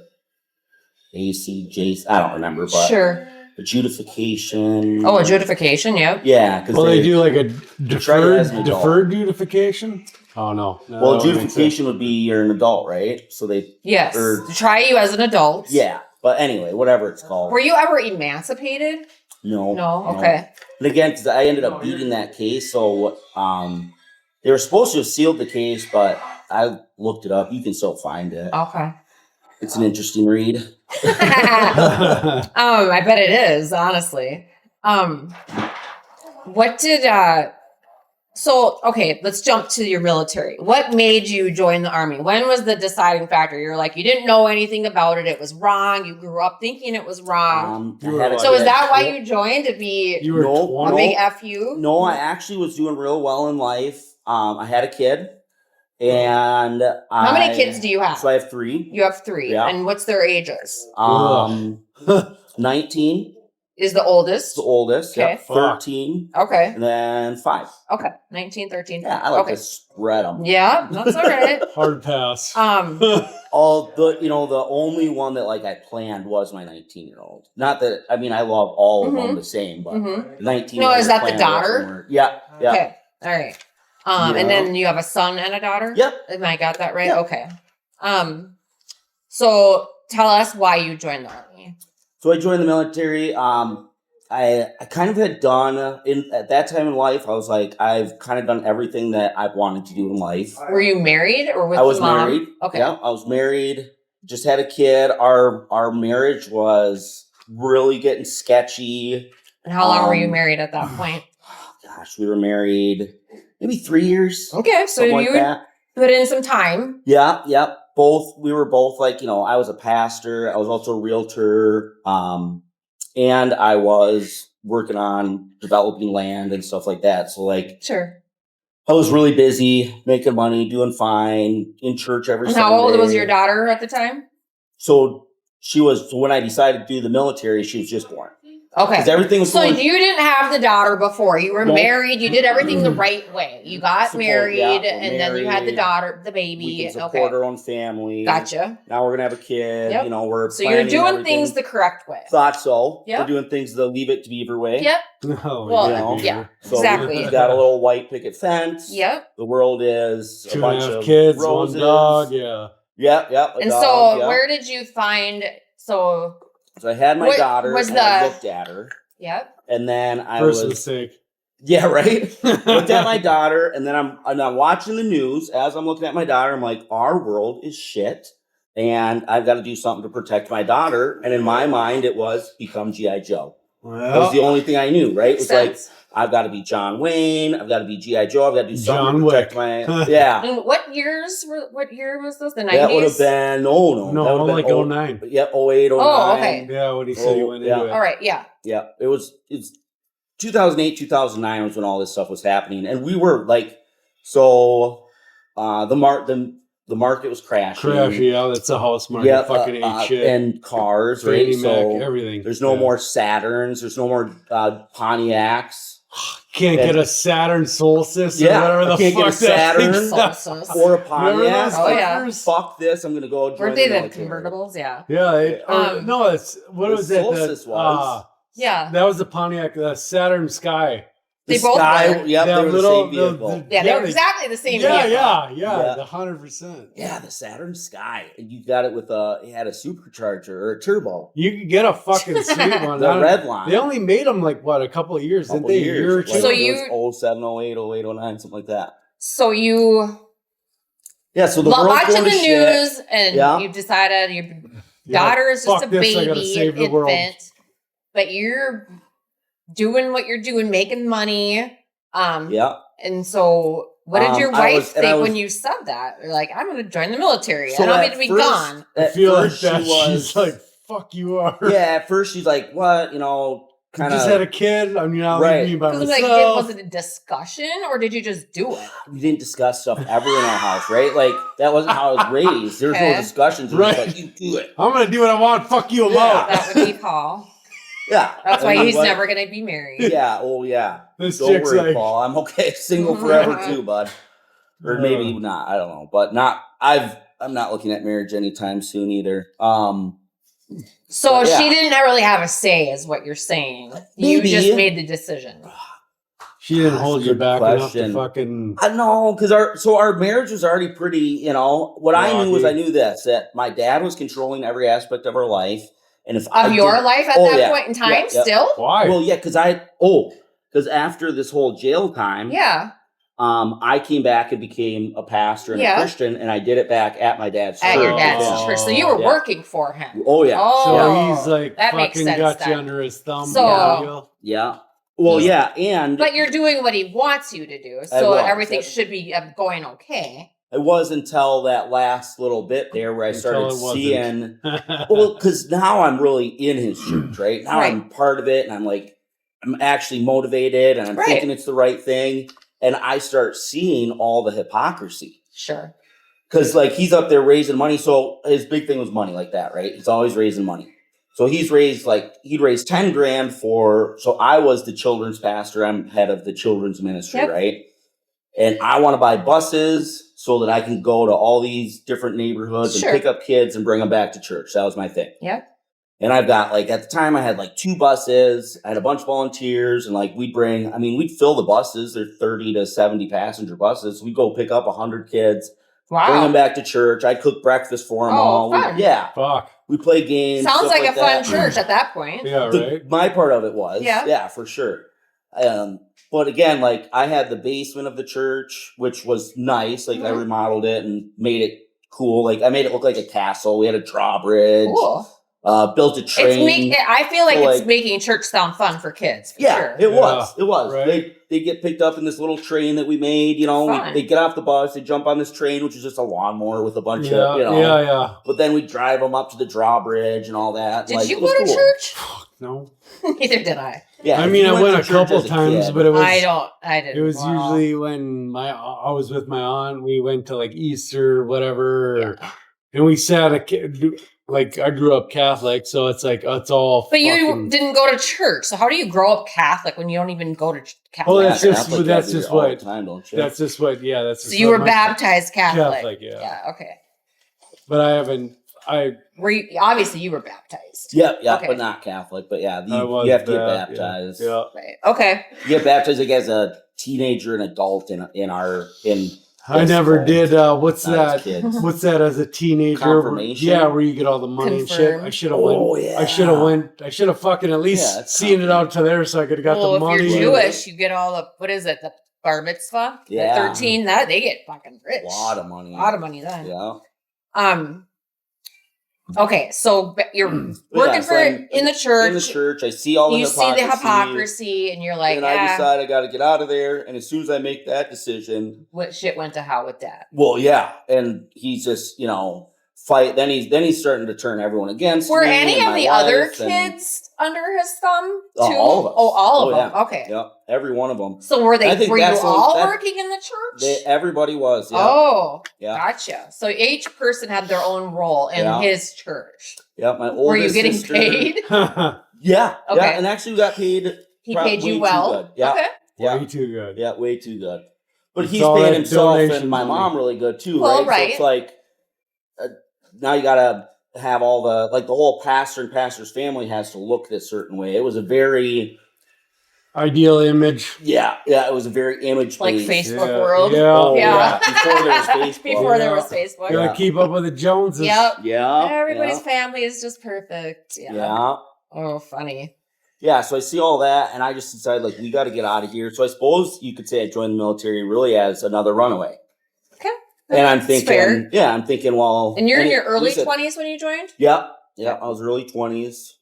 ACJ, I don't remember, but Sure. adjudication. Oh, adjudication, yep. Yeah, because Well, they do like a try it as an adult. deferred adjudication. Oh no. well, adjudication would be you're an adult, right? So they Yes. Or- To try you as an adult. yeah. But anyway, whatever it's called. Were you ever emancipated? No. No? Okay. And again, because I ended up beating that case, so they were supposed to have sealed the case, but I looked it up. You can still find it. Okay. It's an interesting read. I bet it is, honestly. What did so okay, let's jump to your military. What made you join the Army? When was the deciding factor? You're like, you didn't know anything about it, it was wrong, you grew up thinking it was wrong. I had a So is kid. that why you joined, to be You were No, a big FU? No, I actually was doing real well in life. I had a kid, and How many kids do you have? So I have 3. You have 3. Yeah. And what's their ages? 19 Is the oldest? the oldest. Okay. Yep, 13, Okay. and then 5. Okay. 19, 13. Yeah, I like okay. to spread them. Yeah, that's all right. Hard pass. All the the only one that like I planned was my 19-year-old. Not that I mean I love all of them the same, but Mhm. 19. No, is that the daughter? Yeah, yeah. Okay. All right. And Yeah. then you have a son and a daughter? Yep. Am I got that right? Yep. Okay. So tell us why you joined the Army. So I joined the military. I kind of had done at that time in life. I was like, I've kind of done everything that I've wanted to do in life. Were you married or with I was your mom? married. Okay. Yeah, I was married. Just had a kid. Our marriage was really getting sketchy. And how long were you Um, married at that point? Gosh, we were married maybe 3 years. Okay, so Something like you that. put in some time. Yeah, yeah. We were both like, I was a pastor. I was also a realtor. And I was working on developing land and stuff like that. So like Sure. I was really busy, making money, doing fine, in church every And Sunday. how old was your daughter at the time? So when I decided to do the military, she was just born. Okay. Because everything was So going you didn't have the daughter before. You were No. married. You did everything the right way. You got Support, married, yeah, we're and then you had the married. daughter, the we baby. can support Okay. our own family. Gotcha. Now we're gonna have a kid. Yep. We're So you're planning doing everything. things the correct way. Thought so. Yep. We're doing things the Leave It to Beaver way. Yep. Oh, Well, You yeah. So Exactly. we've got a little white picket fence. Yep. The world is a 2.5 bunch of kids, roses. 1 dog. Yeah. Yep, yep. a And dog, so, yep. where did you find? So, So I had my what daughter, was and I the- looked at her, yep. and then I First was mistake. yeah, right. Looked at my daughter, and then I'm watching the news as I'm looking at my daughter. I'm like, our world is shit, and I've got to do something to protect my daughter. And in my mind, it was become G.I. Joe. That was Well, the only thing I knew. Right? It was like Sense. I've got to be John Wayne. I've got to be G.I. Joe. I've got to do something John to protect Wick. my yeah. And what year was this? The 90s? That would have been no. no, that would have like been 09. Yep, 08, 09. Oh, okay. Yeah, when he said he went yeah. into it. All right. Yeah. Yeah, it's 2008, 2009 was when all this stuff was happening, and we were like, the market was crashing. Crash, yeah, that's a house market. Yeah, Fucking ate shit. and cars, Fannie right? Mac, So everything. there's no Yeah. more Saturns, there's no more Pontiacs, Can't and- get a Saturn Solstice or Yeah, whatever I the can't get fuck a that thing Saturn. Solstice. or a Remember Pontiac. those Oh, yeah. fuckers? Fuck this! I'm gonna go join Weren't they the the military. convertibles? Yeah. Yeah, no, it's what The was it? Solstice was. Yeah. That was the Pontiac, the Saturn Sky. They The both Sky, were. yep, That they were the little- same vehicle. Yeah, they were they- exactly the same. Yeah, vehicle. yeah, Yeah. 100%. Yeah, the Saturn Sky. And you got it with it had a supercharger or a turbo. You could get a fucking sweet one. The red line. They only made them like what, a couple of years, didn't they? A year or two. So Like, you- it was 07, 08, 08, 09, something like that. So you Yeah, so the world's watching going the to shit. news, and Yeah. you decided your Yeah, daughter is just fuck a this, I gotta baby, save the an world. infant, but you're doing what you're doing, making money. Yeah. And so, what did your I wife was- and think I was- when you said that? You're like, I'm going to join the military. So I don't at need to be first- gone. I At feel like first that. she was She's like, fuck you are. yeah, at first she's like, what? You just had a kid. I mean, I'll leave me by Because myself. was it a discussion or did you just do it? We didn't discuss stuff ever in our house, right? Like that wasn't how I was raised. There was no discussions. It was like, you do it. I'm gonna do what I want. Fuck you, I'm out. That would be Paul. Yeah. That's why he's never gonna be married. Yeah. Oh yeah. This Don't chick's worry, like, Paul. I'm okay. Single forever too, bud. Or maybe not. I don't know. But I'm not looking at marriage anytime soon either. So she didn't really have a say, is what you're saying. Maybe. You just made the decision. she didn't hold you good back enough question. to fucking. I know, because our marriage was already pretty, you know. What I knew was Rocky. that my dad was controlling every aspect of our life. And if Of your life at that point in time, Yeah. still? Why? Well, yeah, because after this whole jail time, Yeah. I came back and became a pastor and a Christian, and I did it back at my dad's church. At your dad's Oh. church. So you were Yeah. working for him. Oh yeah. So Oh, he's like that makes fucking sense got you then. under his thumb. So- Yeah. Well, yeah, and But you're doing what he wants you to do. So was. everything should be going okay. it was until that last little bit there where I Until started it wasn't. seeing. Well, because now I'm really in his church, right? Now I'm part of it, and I'm actually motivated, and I'm thinking it's the right thing, and I start seeing all the hypocrisy. Sure. Because he's up there raising money, so his big thing was money like that, right? He's always raising money. So he'd raised $10,000 so I was the children's pastor. I'm head of the children's ministry, right? And I want to buy buses so that I can go to all these different neighborhoods and pick up kids and bring them back to church. That was my thing. Yep. And I've got at the time I had 2 buses. I had a bunch of volunteers, and we'd fill the buses. They're 30 to 70 passenger buses. We'd go pick up 100 kids. Wow. Bring them back to church. I'd cook breakfast for them all. Fun. Fuck. We play games. Sounds stuff like a that. fun church at that point. Yeah, right. My part of it was. Yeah. Yeah, for sure. But again, I had the basement of the church, which was nice. I remodeled it and made it cool. I made it look like a castle. We had a drawbridge. Cool. Built a train. I feel like it's making church sound fun for kids. For sure. It was. It was. Right. They get picked up in this little train that we made. They get off the bus. They jump on this train, which is just a lawnmower with a bunch of, Yeah. But then we drive them up to the drawbridge and all that. Did you it was go to cool. church? No. Neither did I. Yeah. I if mean, you I went to a church couple as a times, kid- but it was. I didn't. It was Wow. usually when I was with my aunt. We went to Easter, or whatever, and we sat I grew up Catholic, so it's it's all. But you didn't go to church, so how do you grow up Catholic when you don't even go to Catholic? Well, that's just Catholic that's every just all the what time, don't you? that's just what that's. So just you what were my- baptized Catholic. Catholic, yeah. Yeah. Okay. But I haven't. Were you obviously you were baptized? Yeah, Okay. but not Catholic. But yeah, I was you have to get yeah. baptized. Yeah. Right. Okay. You get baptized as a teenager and adult in I never did. What's not that? as kids. What's that as a teenager? Confirmation? Yeah, where you get all the money and shit. Confirmed. I should have Oh, went. yeah. I should have fucking at Yeah, least it's seen it out to there so I could have got Well, the if money. you're Jewish, you get all the the bar mitzvah. Yeah. At 13, that they get fucking rich. A lot of money. A lot of money then. Yeah. Okay, so you're working so I'm in the church. In the church, I see all the You hypocrisy. see the hypocrisy, and you're like, and I decide I got to get out of there. And as soon as I make that decision, what shit went to hell with that? well, yeah, and he's just fight. Then he's starting to turn everyone against. Were me any and of my the other wife and- kids under his thumb too? Oh, all of us. Oh, all of Oh, them. yeah. Okay. Yep, every one of them. So were I they? think Were you that's what- all that- working in the church? Everybody was. Yeah. Oh, Yeah. gotcha. So each person had their own role in Yeah. his church. Yeah, my oldest Were you getting sister- paid? Yeah. Okay. Yeah, and actually we got paid. He Probably paid you too well. good. Yeah. Okay. Yeah. Way too good. Yeah, way too good. But It's he's all paying that himself donation and my money. mom really good too, Well, right? So it's now you gotta have all the the whole pastor and pastor's family has to look this certain way. It was a very Ideal image. it was a very image Like based. Facebook Yeah, world. yeah. Oh, Yeah. Before there was Facebook. Before there Yeah. was Facebook. You gotta keep up with the Joneses. Yep. Yeah. Everybody's family is just perfect. Yeah. Yeah. Oh, funny. Yeah, so I see all that, and I just decided, we got to get out of here. So I suppose you could say I joined the military really as another runaway. Okay. And I'm That's thinking, fair. well... And you're in your early listen, 20s when you joined? Yeah, I was early 20s,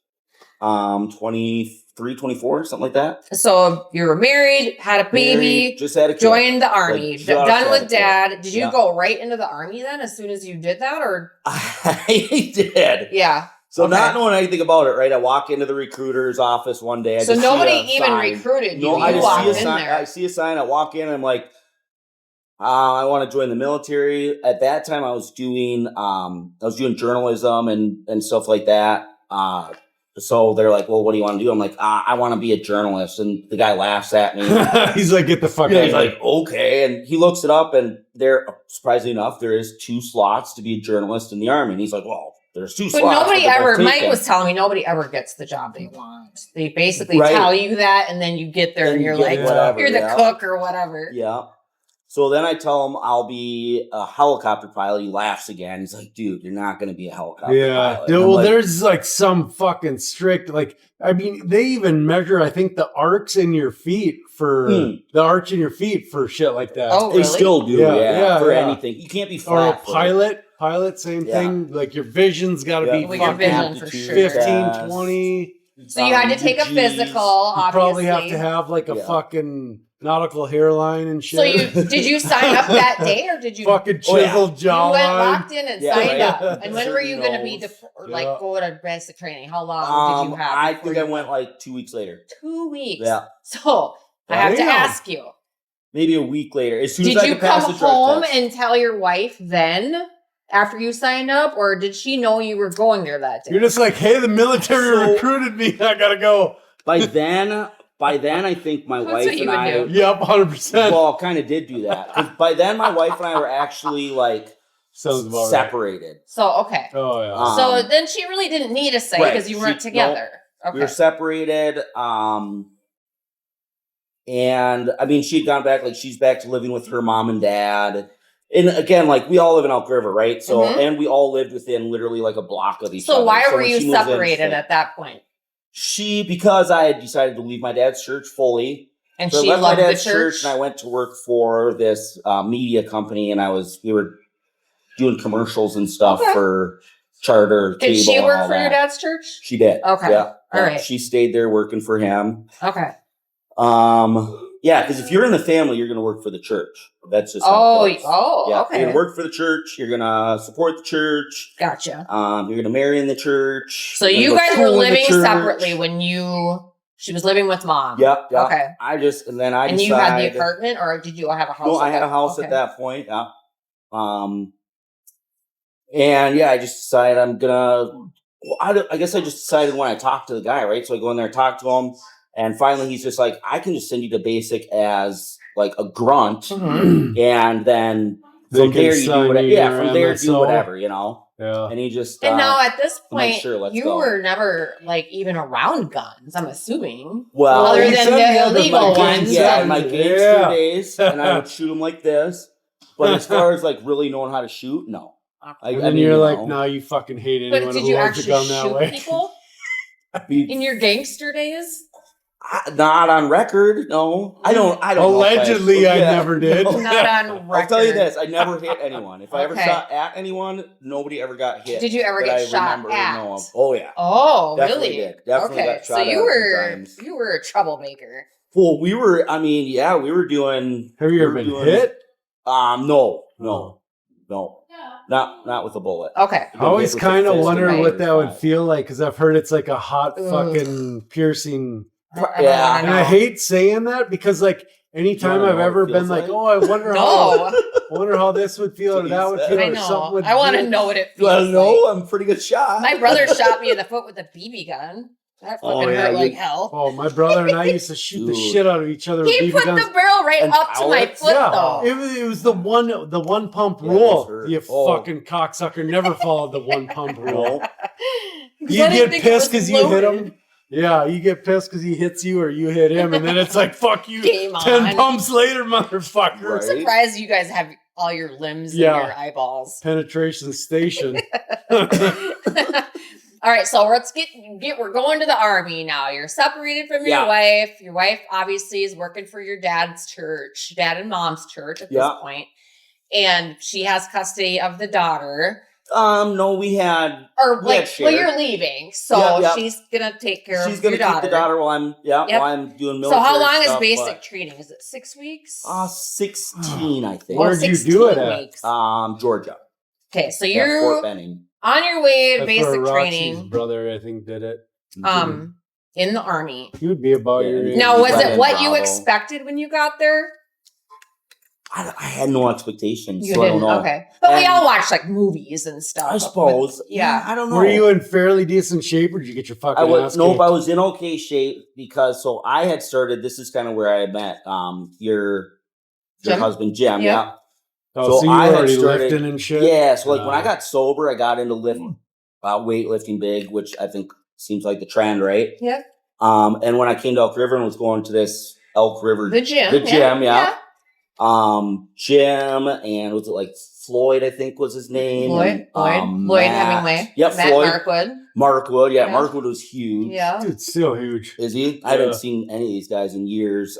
23, 24, something like that. So you were married, had a baby, Married, just had a kid. joined the army, Like, just done had with a kid. dad. Did you Yeah. go right into the army then as soon as you did that? Or I did. yeah. So Okay. not knowing anything about it, right? I walk into the recruiter's office one day. I So just see nobody a even sign. recruited you. No, I You just walked see a in sign. there. I see a sign. I walk in. I'm like, I want to join the military. At that time, I was doing journalism and stuff like that. So they're like, well, what do you want to do? I'm like, I want to be a journalist. And the guy laughs at me. He's like, get the fuck Yeah, out he's of here. like, okay. And he looks it up, and there, surprisingly enough, there is 2 slots to be a journalist in the Army. And he's like, well, there's 2 But slots. nobody they're both ever, Mike taken. was telling me, nobody ever gets the job they want. They basically Right. tell you that, and then you get there Then and you you're get like, whatever, you're the yeah. cook or whatever. Yeah. So then I tell him I'll be a helicopter pilot. He laughs again. He's like, dude, you're not going to be a helicopter Yeah. pilot. Dude, And I'm well, like, there's like some fucking strict, like, I mean, they even measure, I think, the arcs in your feet for the arch in your feet for shit like that. Oh, they really? still do, Yeah, for yeah. anything. You can't be Or a flat. pilot, same Yeah. thing. Like your vision's got to be Well, your fucking vision for aptitude sure. 15, test. 20. So you had to take a G's. physical, You obviously. probably have to have like a Yeah. fucking nautical hairline and shit. So did you sign up that day, or did you? fucking Oh, yeah. chiseled You went jawline. locked in and Yeah, signed right. up. And when were you Certainly going to be knows. Yeah. go to basic training? How long did you have? I before think I you went like 2 weeks later. 2 weeks. Yeah. So I have to Damn. ask you: Maybe a week later. As soon did as I you could pass come the drug home test. and tell your wife then, after you signed up, or did she know you were going there that day? You're just like, hey, the military So- recruited me. I gotta go. By then, I think my That's wife what you and would I, do. Yep, 100%. well, kind of did do that. 'Cause by then, my wife and I were actually like Sounds about right. separated. So okay. Oh yeah. So then she really didn't need a say right. because you weren't She- together. Okay. We were separated. And I mean, she'd gone back, like she's back to living with her mom and dad. And again, like we all live in Elk River, right? So, Mhm. and we all lived within literally like a block of each other. So why were when you she moves in, separated she's at that point? because I had decided to leave my dad's church fully. And So she I left my loved the dad's church. and I went to work for this media company, and we were doing commercials and stuff Okay. for Charter, Did she cable, and work all for your that. dad's church? She did. Okay. Yeah. All right. She stayed there working for him. Okay. Yeah, because if you're in the family, you're going to work for the church. That's just how Oh, it works. oh, Yeah, okay. you're going to work for the church. You're going to support the church. Gotcha. You're going to marry in the church. So you're you gonna go guys to were school in the living church. separately when she was living with mom. Yep. Yep. Okay. And then I And decided. you had the apartment, or did you have a house? No, at I had that- a house okay. at that point. Yeah. And yeah, I just decided I'm gonna. Well, I guess I just decided when I talked to the guy, right? So I go in there and talk to him, and finally he's just like, "I can just send you to basic as like a grunt, Mhm. and then They from can there you do sign whatever. you Yeah, your from there do MSO. whatever, you know." Yeah. And he just And now at this I'm like, point, sure, let's you go. were never like even around guns. I'm assuming. well, Other he than said he had the the illegal fucking ones. yeah, my gangster Yeah. days, and I would shoot him like this. But as far as like really knowing how to shoot, no. And then you're like, no, you fucking hate anyone But did who you holds a actually gun that shoot way. people Be- in your gangster days? Not on record, no. I don't. Allegedly, know if I yeah, never did. no. Not on record. I'll tell you this: I never hit anyone. If I ever Okay. shot at anyone, nobody ever got hit. Did you ever that get I shot remember or at? know of. Oh yeah, Oh, definitely really? did. Definitely Okay, got so shot at a you few were times. a troublemaker. Well, we were. I mean, yeah, we were doing. Have you we ever were been doing- hit? No, Oh. not with a bullet. Okay. I always kind of wonder Right. what that would feel like because I've heard it's like a hot Ugh. fucking piercing. Yeah. And I hate saying that because like anytime wanna I've know what ever it been feels like, like? oh, I wonder No, I wonder how this would feel or That's that what would you feel said. I or something know. would I want to feel. know what it You feels want to know? like. I'm a pretty good shot. My brother shot me in the foot with a BB gun. That fucking Oh, yeah, hurt like you- hell. Oh, my brother and I used to shoot the Dude. shit out of each other with He BB put guns. the barrel right And up to my pellets? foot, Yeah, though. it was the one pump Yeah, rule. those hurt. You Oh. fucking cocksucker never followed the one pump rule. No. You get pissed because you hit him. Yeah, you get pissed because he hits you or you hit him, and then it's like, fuck you. Game 10 on. pumps later, motherfucker. I'm Right. surprised you guys have all your limbs Yeah. in your eyeballs. Penetration station. All right, so let's we're going to the army now. You're separated from your Yeah. wife. Your wife obviously is working for your dad's church, dad and mom's church at Yeah. this point. And she has custody of the daughter. No, we had. Or We had like, well, shared. you're leaving. So Yeah, yeah. she's gonna take care She's of gonna your keep daughter. the daughter while I'm Yep. while I'm doing So military. how long is stuff, basic but- training? Is it 6 weeks? 16, I think. Where'd you do it 16 at? weeks. Georgia. Okay, so Yeah, you're Fort Benning. On your way to That's where basic Roxy's training, brother, I think, did it. in the Army. He would be about Yeah, your and age. Now, was Right it in what you Bravo. expected when you got there? I had no expectations, You so I don't didn't. know. Okay, but we And- all watch like movies and stuff. I suppose. But, yeah. I don't know. Were you in fairly decent shape, or did you get your fucking I was ass nope. kicked? I was in okay shape because I had started. This is kind of where I met your Jim? husband Jim. Yeah. Yeah. Oh, so you I were had already started- lifting and shit? Yeah. So when I Uh, got sober, I got into weightlifting big, which I think seems like the trend, right? Yeah. And when I came to Elk River and was going to this Elk River The gym. The gym, yeah. Jim and was it like Floyd? I think was his name. Lloyd and, Lloyd Matt- Hemingway. Yep, Matt Floyd. Markwood. Markwood, yeah, Yeah. Markwood was huge. Yeah. Dude, still huge. Is he? I Yeah. haven't seen any of these guys in years.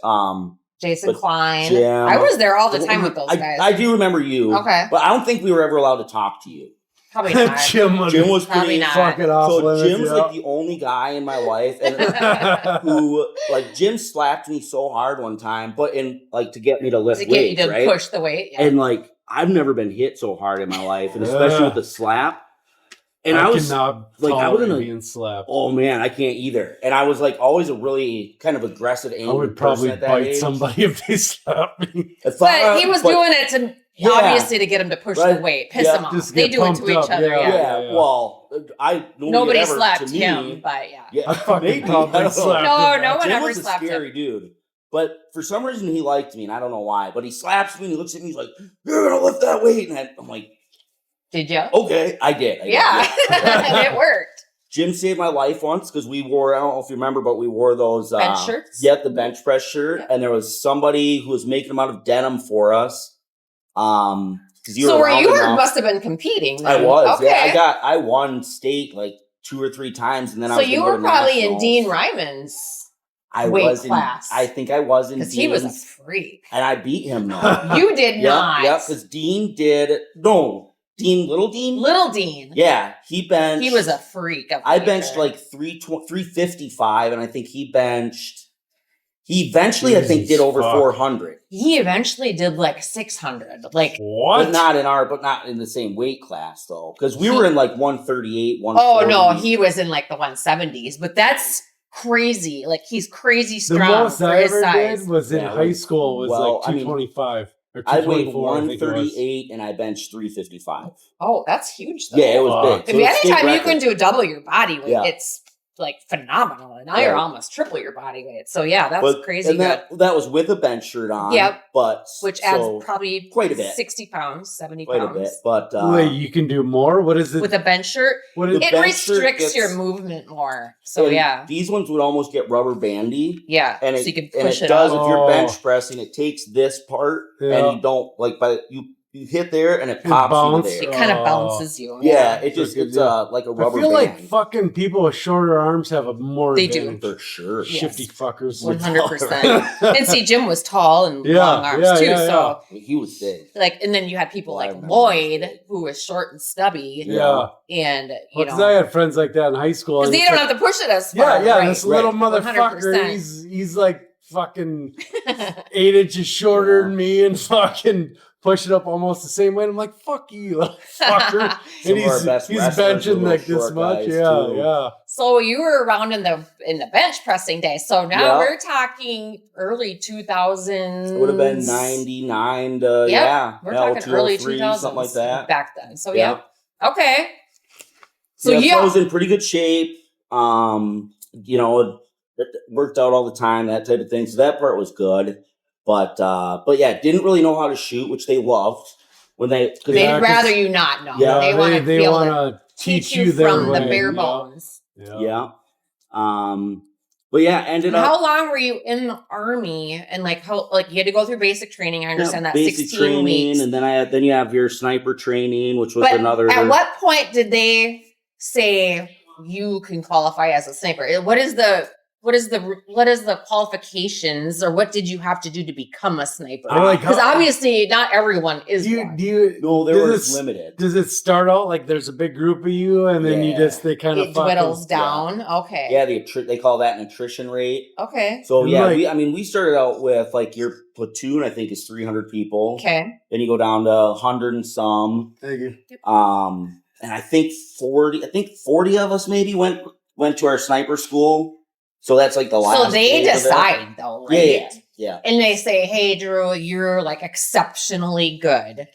Jason But Klein. Jim- I was there all the time with those guys. I do remember you. Okay. But I don't think we were ever allowed to talk to you. Probably not. Jim was Probably pretty not. fucking off So limits. Jim's yeah. like the only guy in my life and who like Jim slapped me so hard one time, but in like to get me to lift To get you weights, to right? push the weight. Yeah. And like I've never been hit so hard in my life, and especially with the slap. And I was cannot like, I was in tolerate a- being slapped. oh man, I can't either. And I was like always a really kind of aggressive, I angry would probably person at that bite age. somebody if they slapped me. But he was doing it to Yeah. obviously to get him to push Right. the weight, piss Yeah. him off. Just They get do it to pumped each up, other. yeah. Yeah. Yeah, well, Nobody ever, slapped to me, him, but yeah. Yeah, I fucking maybe. probably I don't know. slapped No, him. no one Jim ever was a slapped scary him. dude. But for some reason, he liked me, and I don't know why. But he slaps me, and he looks at me, he's like, "You're gonna lift that weight," and I'm like, Did you? "Okay, I did." Yeah. And it worked. Jim saved my life once because we wore, I don't know if you remember, but we wore those Bench shirts? Yeah, the bench press shirt. Yeah. And there was somebody who was making them out of denim for us. Because you So were where you around were enough. must have been competing. I then. was. Okay. Yeah, I won state like 2 or 3 times, and then I So was you gonna go were to probably in nationals. Dean Ryman's I weight was class. I think I was in because he was a Dean's, freak. and I beat him though. You did not. Yeah, because Dean did Little Dean. Little Dean. Yeah, he benched. He was a freak. Of I nature. benched like 355, and I think he benched. He eventually, I think, Jesus did over fuck. 400, He eventually did like 600. Like, What? but not in the same weight class though, because we He- were in like 138, oh 140. no, he was in like the 170s. But that's crazy. Like he's crazy the strong most for I his ever size. did was in Yeah, high school was well, like I mean, 225 or I weighed 224. I think it was. 138 and I benched 355. Oh, that's huge though. Yeah, it was Fuck. big. If So it was state anytime you record. can do double your body weight, Yeah. it's like phenomenal. And now you're Right. almost triple your body weight. So yeah, that's But- crazy. And Good. that was with a bench shirt on. Yep. But Which adds so probably quite a bit. 60 pounds, 70 quite a pounds. bit. But Wait, you can do more? What is it? With a bench shirt, what is The it bench shirt restricts gets- your movement more. So and yeah. these ones would almost get rubber bandy. Yeah. And so it, you can and push it it does up. if you're Oh. bench pressing, it takes this part Yeah. and you don't like you hit there and it It pops bounce. you It there. kind Oh. of bounces you. Yeah, it just Good it's deal. like a I rubber feel like band. fucking people with shorter arms have a more They do. advantage. For sure. Yeah. Shifty fuckers. 100%. And see, Jim was tall and Yeah, long arms yeah, too. yeah, So He was big. like, and then you had people Well, I like remember Lloyd, he was big. who was short and stubby, Yeah. and you Because know, I had friends like that in high school. because and they it's don't like- have to push it as far. Yeah, yeah. right. This little Right. motherfucker, 100%. he's like fucking 8 inches shorter than me and fucking push it up almost the same way. And I'm like, fuck you, little fucker. Some and of our best he's wrestlers were benching like little this short much. guys, Yeah, too. yeah. So you were around in the bench pressing day. So now Yeah. we're talking early 2000s. It would have been 99 to Yep. We're talking early 0203, 2000s something like that. back then. So Yeah. yeah, okay. So So yeah, I was in pretty good shape. You know, it worked out all the time, that type of thing. So that part was good. But yeah, didn't really know how to shoot, which they loved when they. 'cause they'd Yeah, 'cause- rather you not know. Yeah, they want to they be able to want to teach you you their from the way, bare yeah. bones. Yeah. Yeah. But yeah, ended How up long were you in the army? And like how you had to go through basic training. I understand that basic 16 training, weeks. and then you have your sniper training, which was But another. at what point did they say you can qualify as a sniper? What is the qualifications, or what did you have to do to become a sniper? Or like Because how- obviously not everyone is Do you, one. do you, No, there does was it- limited. Does it start out like there's a big group of you and then Yeah. they kind of It dwindles down. Okay. Yeah, they call that an attrition rate. Okay. So And yeah, like- we started out with like your platoon, I think is 300 people. Okay. Then you go down to 100 and some. Thank you. and I think 40 of us maybe went to our sniper school. So that's like the last. So they phase of it. decide though, right? Yeah. And they say, "Hey, Drew, you're like exceptionally good.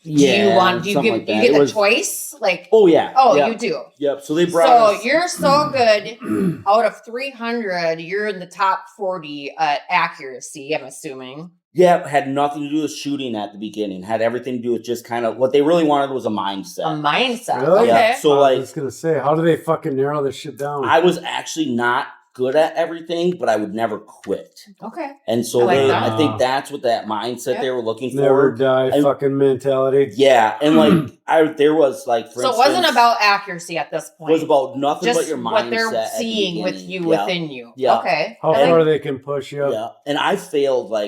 Do you get the choice? Like, oh yeah. You do. Yep. So they brought. So you're so good. Out of 300, you're in the top 40 at accuracy. I'm assuming. Yeah, had nothing to do with shooting at the beginning. Had everything to do with just kind of what they really wanted was a mindset. A mindset. Really? Okay. Yeah. So I like, was gonna say, how do they fucking narrow this shit down? I was actually not good at everything, but I would never quit. Okay. And so I I think that's what that mindset they were looking for. Never die fucking mentality. Yeah, and like there was like, for so instance, it wasn't about accuracy at this point. It was about nothing just but your mindset. What they're at the seeing with beginning. you within you. Yeah. Okay. How far they can push you. Yeah, and I failed. I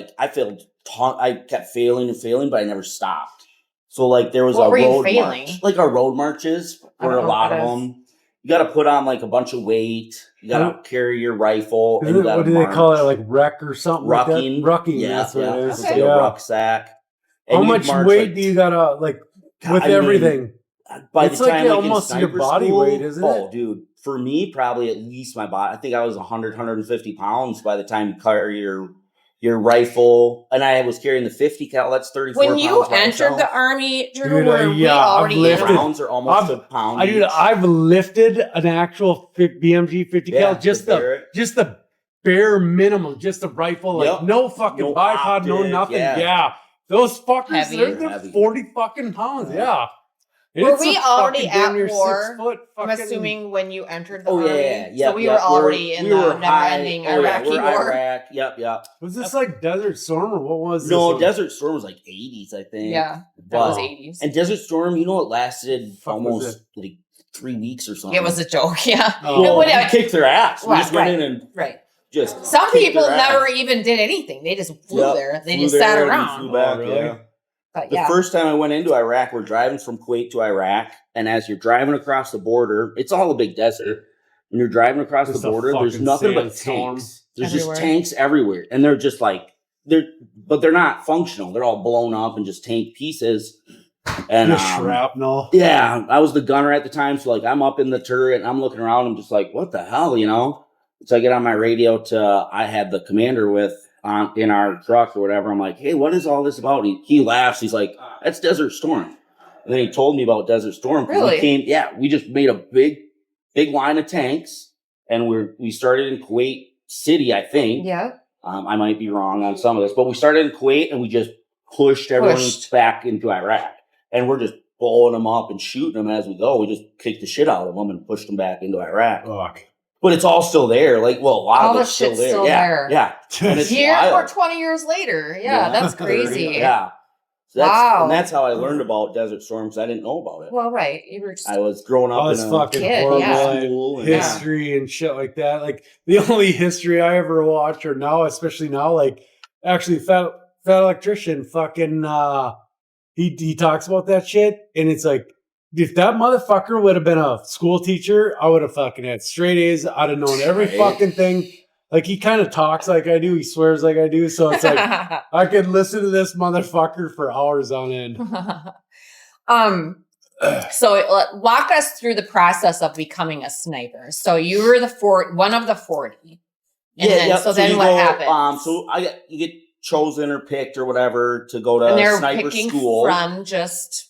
kept failing and failing, but I never stopped. So like there was What a were you road failing? march, like our road marches were a lot of them. You got to put on like a bunch of weight. You got to carry your rifle. And you what do they call it? Like wreck or something? Rucking. Like that? Rucking. Yeah, That's what it is. It's like a rucksack. And how you'd much march, weight do you gotta with everything? By it's the time, like in almost your sniper body school, weight, isn't it? Oh, dude. For me, probably at least my body. I think I was 100, 150 pounds by the time you carry your rifle. And I was carrying the 50 cal. That's 34 When you pounds by entered myself. the army, Drew, Dude, were we already lifted- Rounds are almost a pound. I've lifted an actual BMG 50 cal, just the bare minimum, just a rifle, like no fucking No bipod, no optic, nothing. yeah. Yeah. Those fuckers, Heavy. they're Heavy. 40 fucking pounds. Yeah. Were It's we a already fucking damn at near war? 6 foot I'm fucking- assuming when you entered the Oh, army. yeah. So we were already in the never-ending Iraqi we're war. Iraq. Yep. Was this like Desert Storm or what was this? No, one? Desert Storm was like 80s, I think. Yeah, that But- was 80s. And Desert Storm, it lasted Fuck was almost like 3 weeks or something. It was a joke, yeah. Oh. It would We have- kicked their ass. We Right, just went right. in and Right. just Some kicked people their ass. never even did anything. They just flew Yep. there. They Flew just sat there and around. flew back, Oh, really? yeah. But The yeah. first time I went into Iraq, we're driving from Kuwait to Iraq, and as you're driving across the border, it's all a big desert. When you're driving across Just the a border, there's fucking nothing but sandstorm. tanks. There's Everywhere. just tanks everywhere, and they're just like but they're not functional. They're all blown up and just tank pieces. And Just shrapnel. yeah, I was the gunner at the time, so like I'm up in the turret and I'm looking around. I'm just like, what the hell, you know? So I get on my radio I had the commander with in our truck or whatever. I'm like, hey, what is all this about? He laughs. He's like, that's Desert Storm. And then he told me about Desert Storm. Really? We just made a big line of tanks, and we started in Kuwait City, I think. Yeah. I might be wrong on some of this, but we started in Kuwait and we just pushed everyone back into Iraq. And we're just blowing them up and shooting them as we go. We just kicked the shit out of them and pushed them back into Iraq. Fuck. But it's all still there. Like, well, a lot All of the it's still shit's there. still Yeah, there. yeah. And it's Year wild. or 20 years later. Yeah, that's crazy. Yeah. So Wow. And that's how I learned about Desert Storm, because I didn't know about it. Well, right. You were just I was growing up All in this a fucking kid, horrible yeah. school. And history and shit like that. Like the only history I ever watch, or now, especially now, like actually fat electrician fucking he talks about that shit, and it's like, if that motherfucker would have been a school teacher, I would have fucking had straight A's. I'd have known every Right. fucking thing. Like, he kind of talks like I do, he swears like I do, so it's like I could listen to this motherfucker for hours on end. So walk us through the process of becoming a sniper. So you were one of the 40. And then you what go, happens? So you get chosen or picked or whatever to go and to they're sniper picking school from just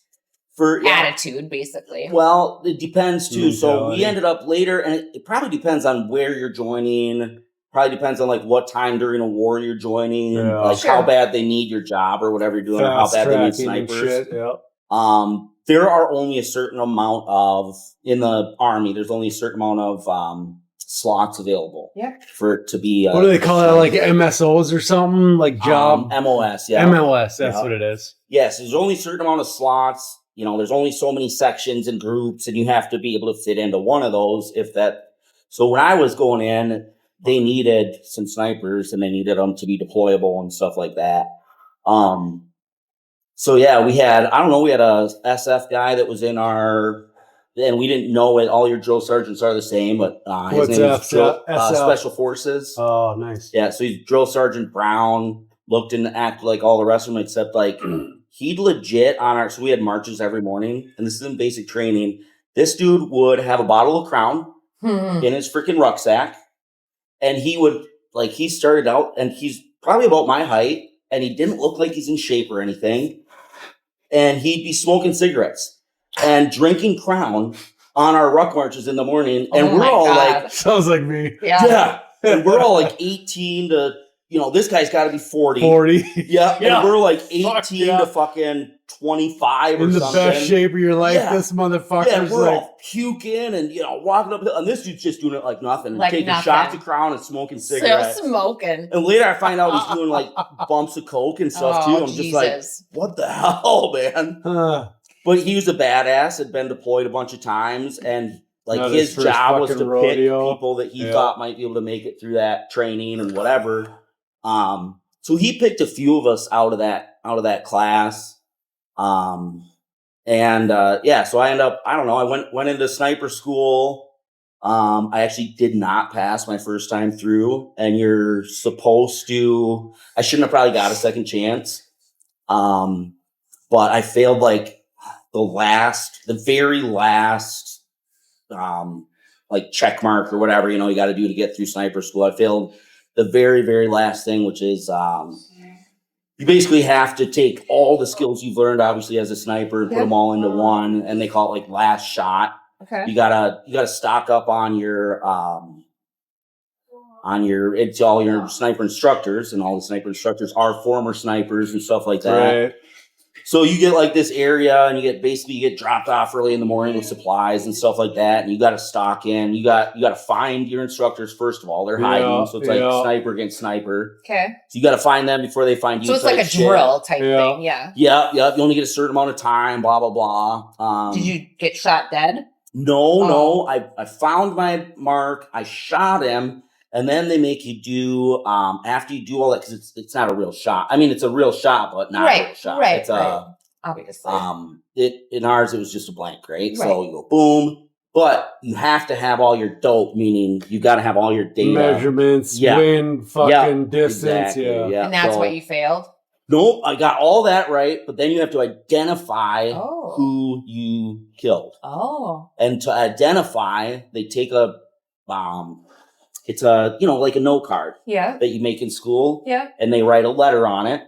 for attitude, basically. Well, it depends too. So Mentality. we ended up later, and it probably depends on where you're joining. Probably depends on like what time during a war you're joining, Yeah. like Sure. how bad they need your job or whatever you're doing, or how bad they need Fast-tracking and snipers. shit, yeah. There are only a certain amount of in the army. There's only a certain amount of slots available. Yeah. For it to be. What do they call it? Like MSOs or something? Like job MOS. Yeah. MLS. That's Yeah. what it is. Yes, there's only a certain amount of slots. You know, there's only so many sections and groups, and you have to be able to fit into one of those. So when I was going in, they needed some snipers, and they needed them to be deployable and stuff like that. So yeah, we had a SF guy that was in our, and we didn't know it. All your drill sergeants are the same, but his What's name is SF? Special Forces. Oh, nice. Yeah, so he's Drill Sergeant Brown, looked and acted like all the rest of them, except like he'd legit on our, so we had marches every morning, and this is in basic training. This dude would have a bottle of Crown in his freaking rucksack, and he would, like, he started out, and he's probably about my height, and he didn't look like he's in shape or anything, and he'd be smoking cigarettes and drinking Crown on our ruck marches in the morning, and Oh we're my all God. like, Sounds like me. Yeah. and we're all like 18 to, this guy's got to be 40. 40. Yeah, Yeah. and we're like 18 Fuck yeah. to fucking 25 or In the something. best shape of your life, Yeah. this motherfucker's Yeah, we're like, all puking and walking up the hill, and this dude's just doing it like nothing, Like taking nothing. shots of Crown and smoking cigarettes. So smoking. And later I find out he's doing like bumps of coke and stuff too. I'm just like, Jesus. what the hell, man? But he was a badass, had been deployed a bunch of times, and like Not his his first job was to fucking pick rodeo. people that he Yeah. thought might be able to make it through that training and whatever. So he picked a few of us out of that class. So I ended up, I don't know, I went into sniper school. I actually did not pass my first time through, and you're supposed to, I shouldn't have probably got a second chance. But I failed like the very last, like check mark or whatever, you got to do to get through sniper school. I failed the very, very last thing, which is, you basically have to take all the skills you've learned, obviously, as a sniper and put them all into one, and they call it like last shot. Okay. You gotta stock up on your it's all your sniper instructors, and all the sniper instructors are former snipers and stuff like that. right. So you get like this area, and you get dropped off early in the morning with supplies and stuff like that, and you got to stock in. You got to find your instructors first of all. They're hiding, so it's like sniper against sniper. Okay. So you got to find them before they find you. So it's like a drill type thing. Yeah. Yeah. You only get a certain amount of time. Blah blah blah. Did you get shot dead? No. I found my mark. I shot him. And then they make you do, after you do all that, because it's not a real shot. I mean, it's a real shot, but not a real shot. Right. It's Obviously. in ours, it was just a blank, right? So you go boom, but you have to have all your dope, meaning you got to have all your data. Measurements, wind, fucking distance. Exactly, Yeah. And that's what you failed? Nope, I got all that right, but then you have to identify Oh. who you killed. Oh. And to identify, they take a, it's a, like a note card Yeah. that you make in school. Yeah. And they write a letter on it.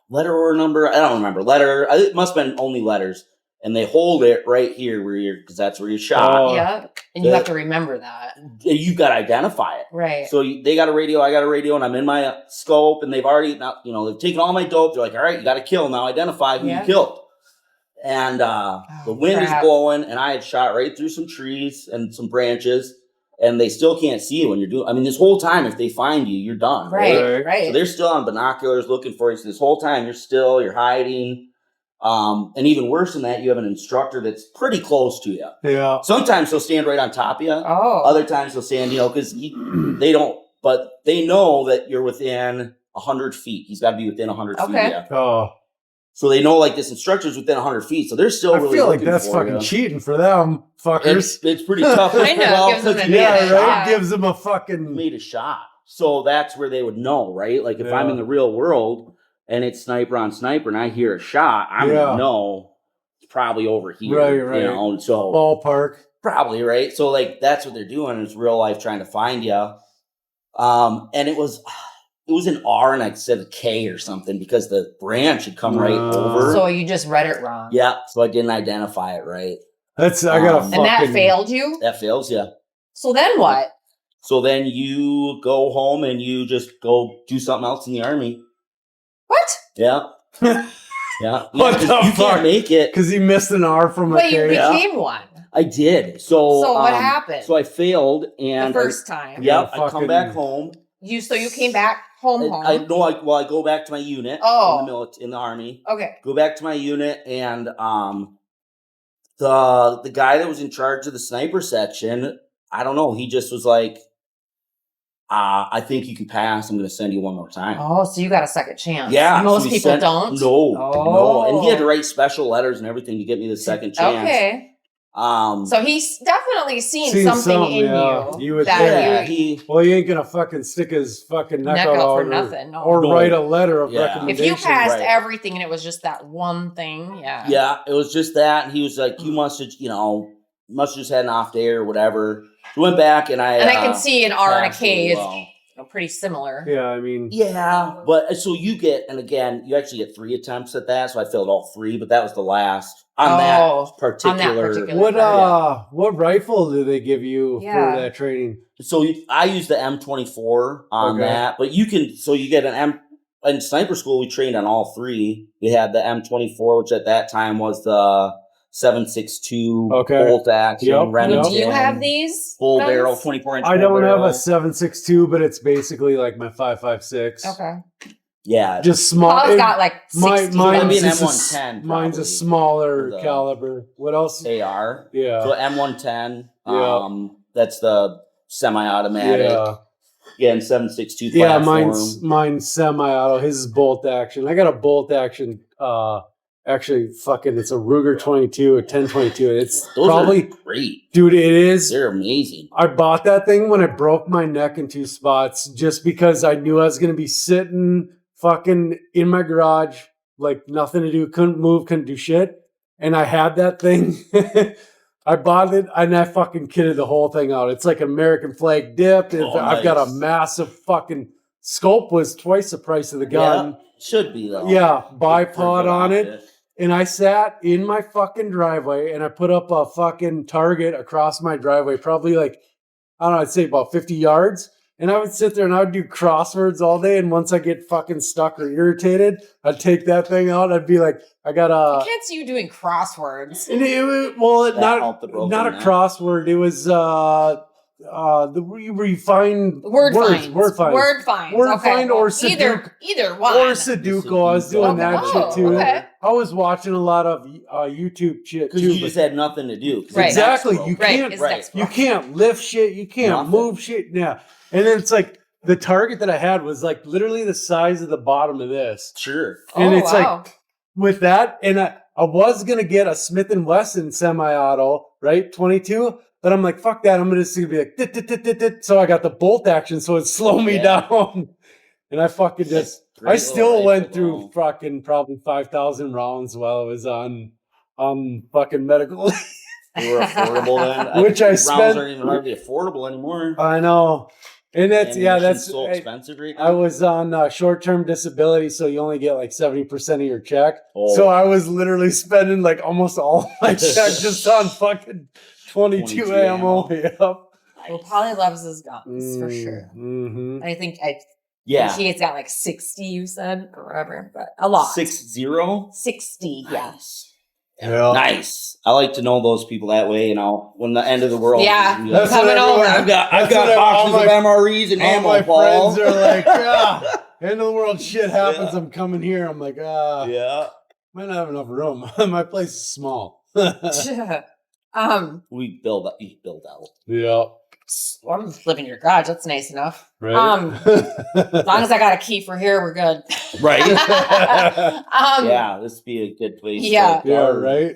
Letter or number, I don't remember. Letter, it must have been only letters. And they hold it right here because that's where you shot. Oh. Yeah. And you have to remember that. You've got to identify it. Right. So they got a radio, I got a radio, and I'm in my scope, and they've already, they've taken all my dope. They're like, all right, you got to kill. Now identify who you killed. And the wind is blowing, and I had shot right through some trees and some branches. And they still can't see you when you're doing. I mean, this whole time, if they find you, you're done. Right. So they're still on binoculars looking for you. So this whole time, you're hiding. And even worse than that, you have an instructor that's pretty close to you. Yeah. Sometimes they'll stand right on top of you. Oh. Other times they'll stand, because they don't. But they know that you're within 100 feet. He's got to be within 100 feet. Okay. Yeah. Oh. So they know like this instructor's within 100 feet. So they're still I really feel like looking that's for fucking you. cheating for them, fuckers. It's pretty tough. I know, it gives them an Yeah, advantage. right? Yeah. Gives them a fucking. Made a shot. So that's where they would know, right? Like if I'm in the real world and it's sniper on sniper and I hear a shot, I'm gonna know it's probably over here. Right. So Ballpark. probably, right? So like that's what they're doing. It's real life trying to find you. And it was an R and I said a K or something because the branch had come right over. So you just read it wrong. Yeah, so I didn't identify it right. I got a fucking. And that failed you? That fails, yeah. So then what? So then you go home and you just go do something else in the army. What? Yeah. Yeah. What the You fuck? can't make it. Because he missed an R from a But you K. became one I did. So what happened? So I failed and the first time. Yeah, Yeah, I come back home. You came back home. I go back to my unit in the army. Okay. Go back to my unit and the guy that was in charge of the sniper section, I don't know, he just was like, I think you can pass. I'm going to send you one more time. Oh, so you got a second chance. Yeah. Most so people don't. No. And he had to Oh. write special letters and everything to get me the second chance. Okay. So he's definitely seen Seen something some, in yeah. you. You would that think. you- Well, he ain't gonna fucking stick his fucking neck out for or, nothing. No. or No. write a letter of Yeah. If recommendation. If you passed Right. everything and it was just that one thing, yeah. Yeah, it was just that, and he was like, "You must have, must have just had an off day or whatever." We went back, and I can see an R and a passed K really is well. pretty similar. Yeah, I mean, Yeah, but so you get, and again, you actually get 3 attempts at that. So I failed all 3, but that was the last on that particular. what rifle do they give you Yeah. for that training? So I use the M24 on Okay. that, but you can. So you get an M. In sniper school, we trained on all 3. We had the M24, which at that time was the 7.62 Okay. bolt action. Yep. Remington, Do you have these? full guns? barrel, 24-inch? I don't have a 7.62, but it's basically like my 5.56. Okay. Yeah, Just small. Paul's and got like 60. Mine's mine's, an just a, M110 mine's a probably, smaller for the caliber. What else? AR. Yeah. So M110. Yeah. That's the semi-automatic. Yeah. Again, 7.62 Yeah, platform. mine's semi-auto. His is bolt action. I got a bolt action. Actually, fucking, it's a Ruger 22, a 1022. It's Those probably are great. dude. It is. They're amazing. I bought that thing when I broke my neck in 2 spots, just because I knew I was gonna be sitting fucking in my garage, like nothing to do, couldn't move, couldn't do shit, and I had that thing. I bought it and I fucking kitted the whole thing out. It's like American flag dipped. I've got a Nice. massive fucking scope, was twice the price of the gun. Yeah, should be though. Yeah, For bipod good on it. optic. And I sat in my fucking driveway and I put up a fucking target across my driveway, probably like, I don't know, I'd say about 50 yards. And I would sit there and I would do crosswords all day. And once I get fucking stuck or irritated, I'd take that thing out. I'd be like, I got I a. can't see you doing crosswords. And it, well, That helped the broken not a neck. crossword. It was where you find Word finds. Word finds. Word finds. Word Okay. find or either one. Or Sudoku. I was doing Okay. that shit too. Okay. I was watching a lot of YouTube shit Because too. you just had nothing to do. 'cause Right. your neck's Exactly. broken. You can't. his right. neck's You broken. can't lift shit. You can't Nothing. move shit. Yeah. And then it's like the target that I had was like literally the size of the bottom of this. Sure. And it's wow. like with that, and I was gonna get a Smith and Wesson semi-auto, right, 22. But I'm like, fuck that. I'm just gonna be like, dit, dit, dit, dit, dit. So I got the bolt action, so it slowed me Yeah. down. And I fucking just, Great I little still rifle, went through though. fucking probably 5,000 rounds while I was on fucking medical. They were affordable then. Which I Rounds spent- aren't even hardly affordable anymore. I know. And that's, yeah, Ammunition's that's, so I, expensive right now. I was on short-term disability, so you only get like 70% of your check. Oh. So I was literally spending like almost all my check just on fucking 22 22 ammo. ammo. Yep. Well, Polly loves his guns for sure. Mm-hmm. I think Yeah. he's got like 60, you said, or whatever, but a lot. 6-0. 60, yeah. Nice. Yeah. Nice. I like to know those people that way, when the end of the world. Yeah. is, That's Coming what everyone- over. I've got that's what boxes all of MREs and all ammo, my Paul. friends are like, yeah, end of the world shit happens. I'm coming here. I'm like, Yeah. might not have enough room. My place is small. We build out. Yeah. Well, I'm living in your garage. That's nice enough. Right. As long as I got a key for here, we're good. Right. Yeah. Yeah, this would be a good place. Yeah. to Yeah, guard. right.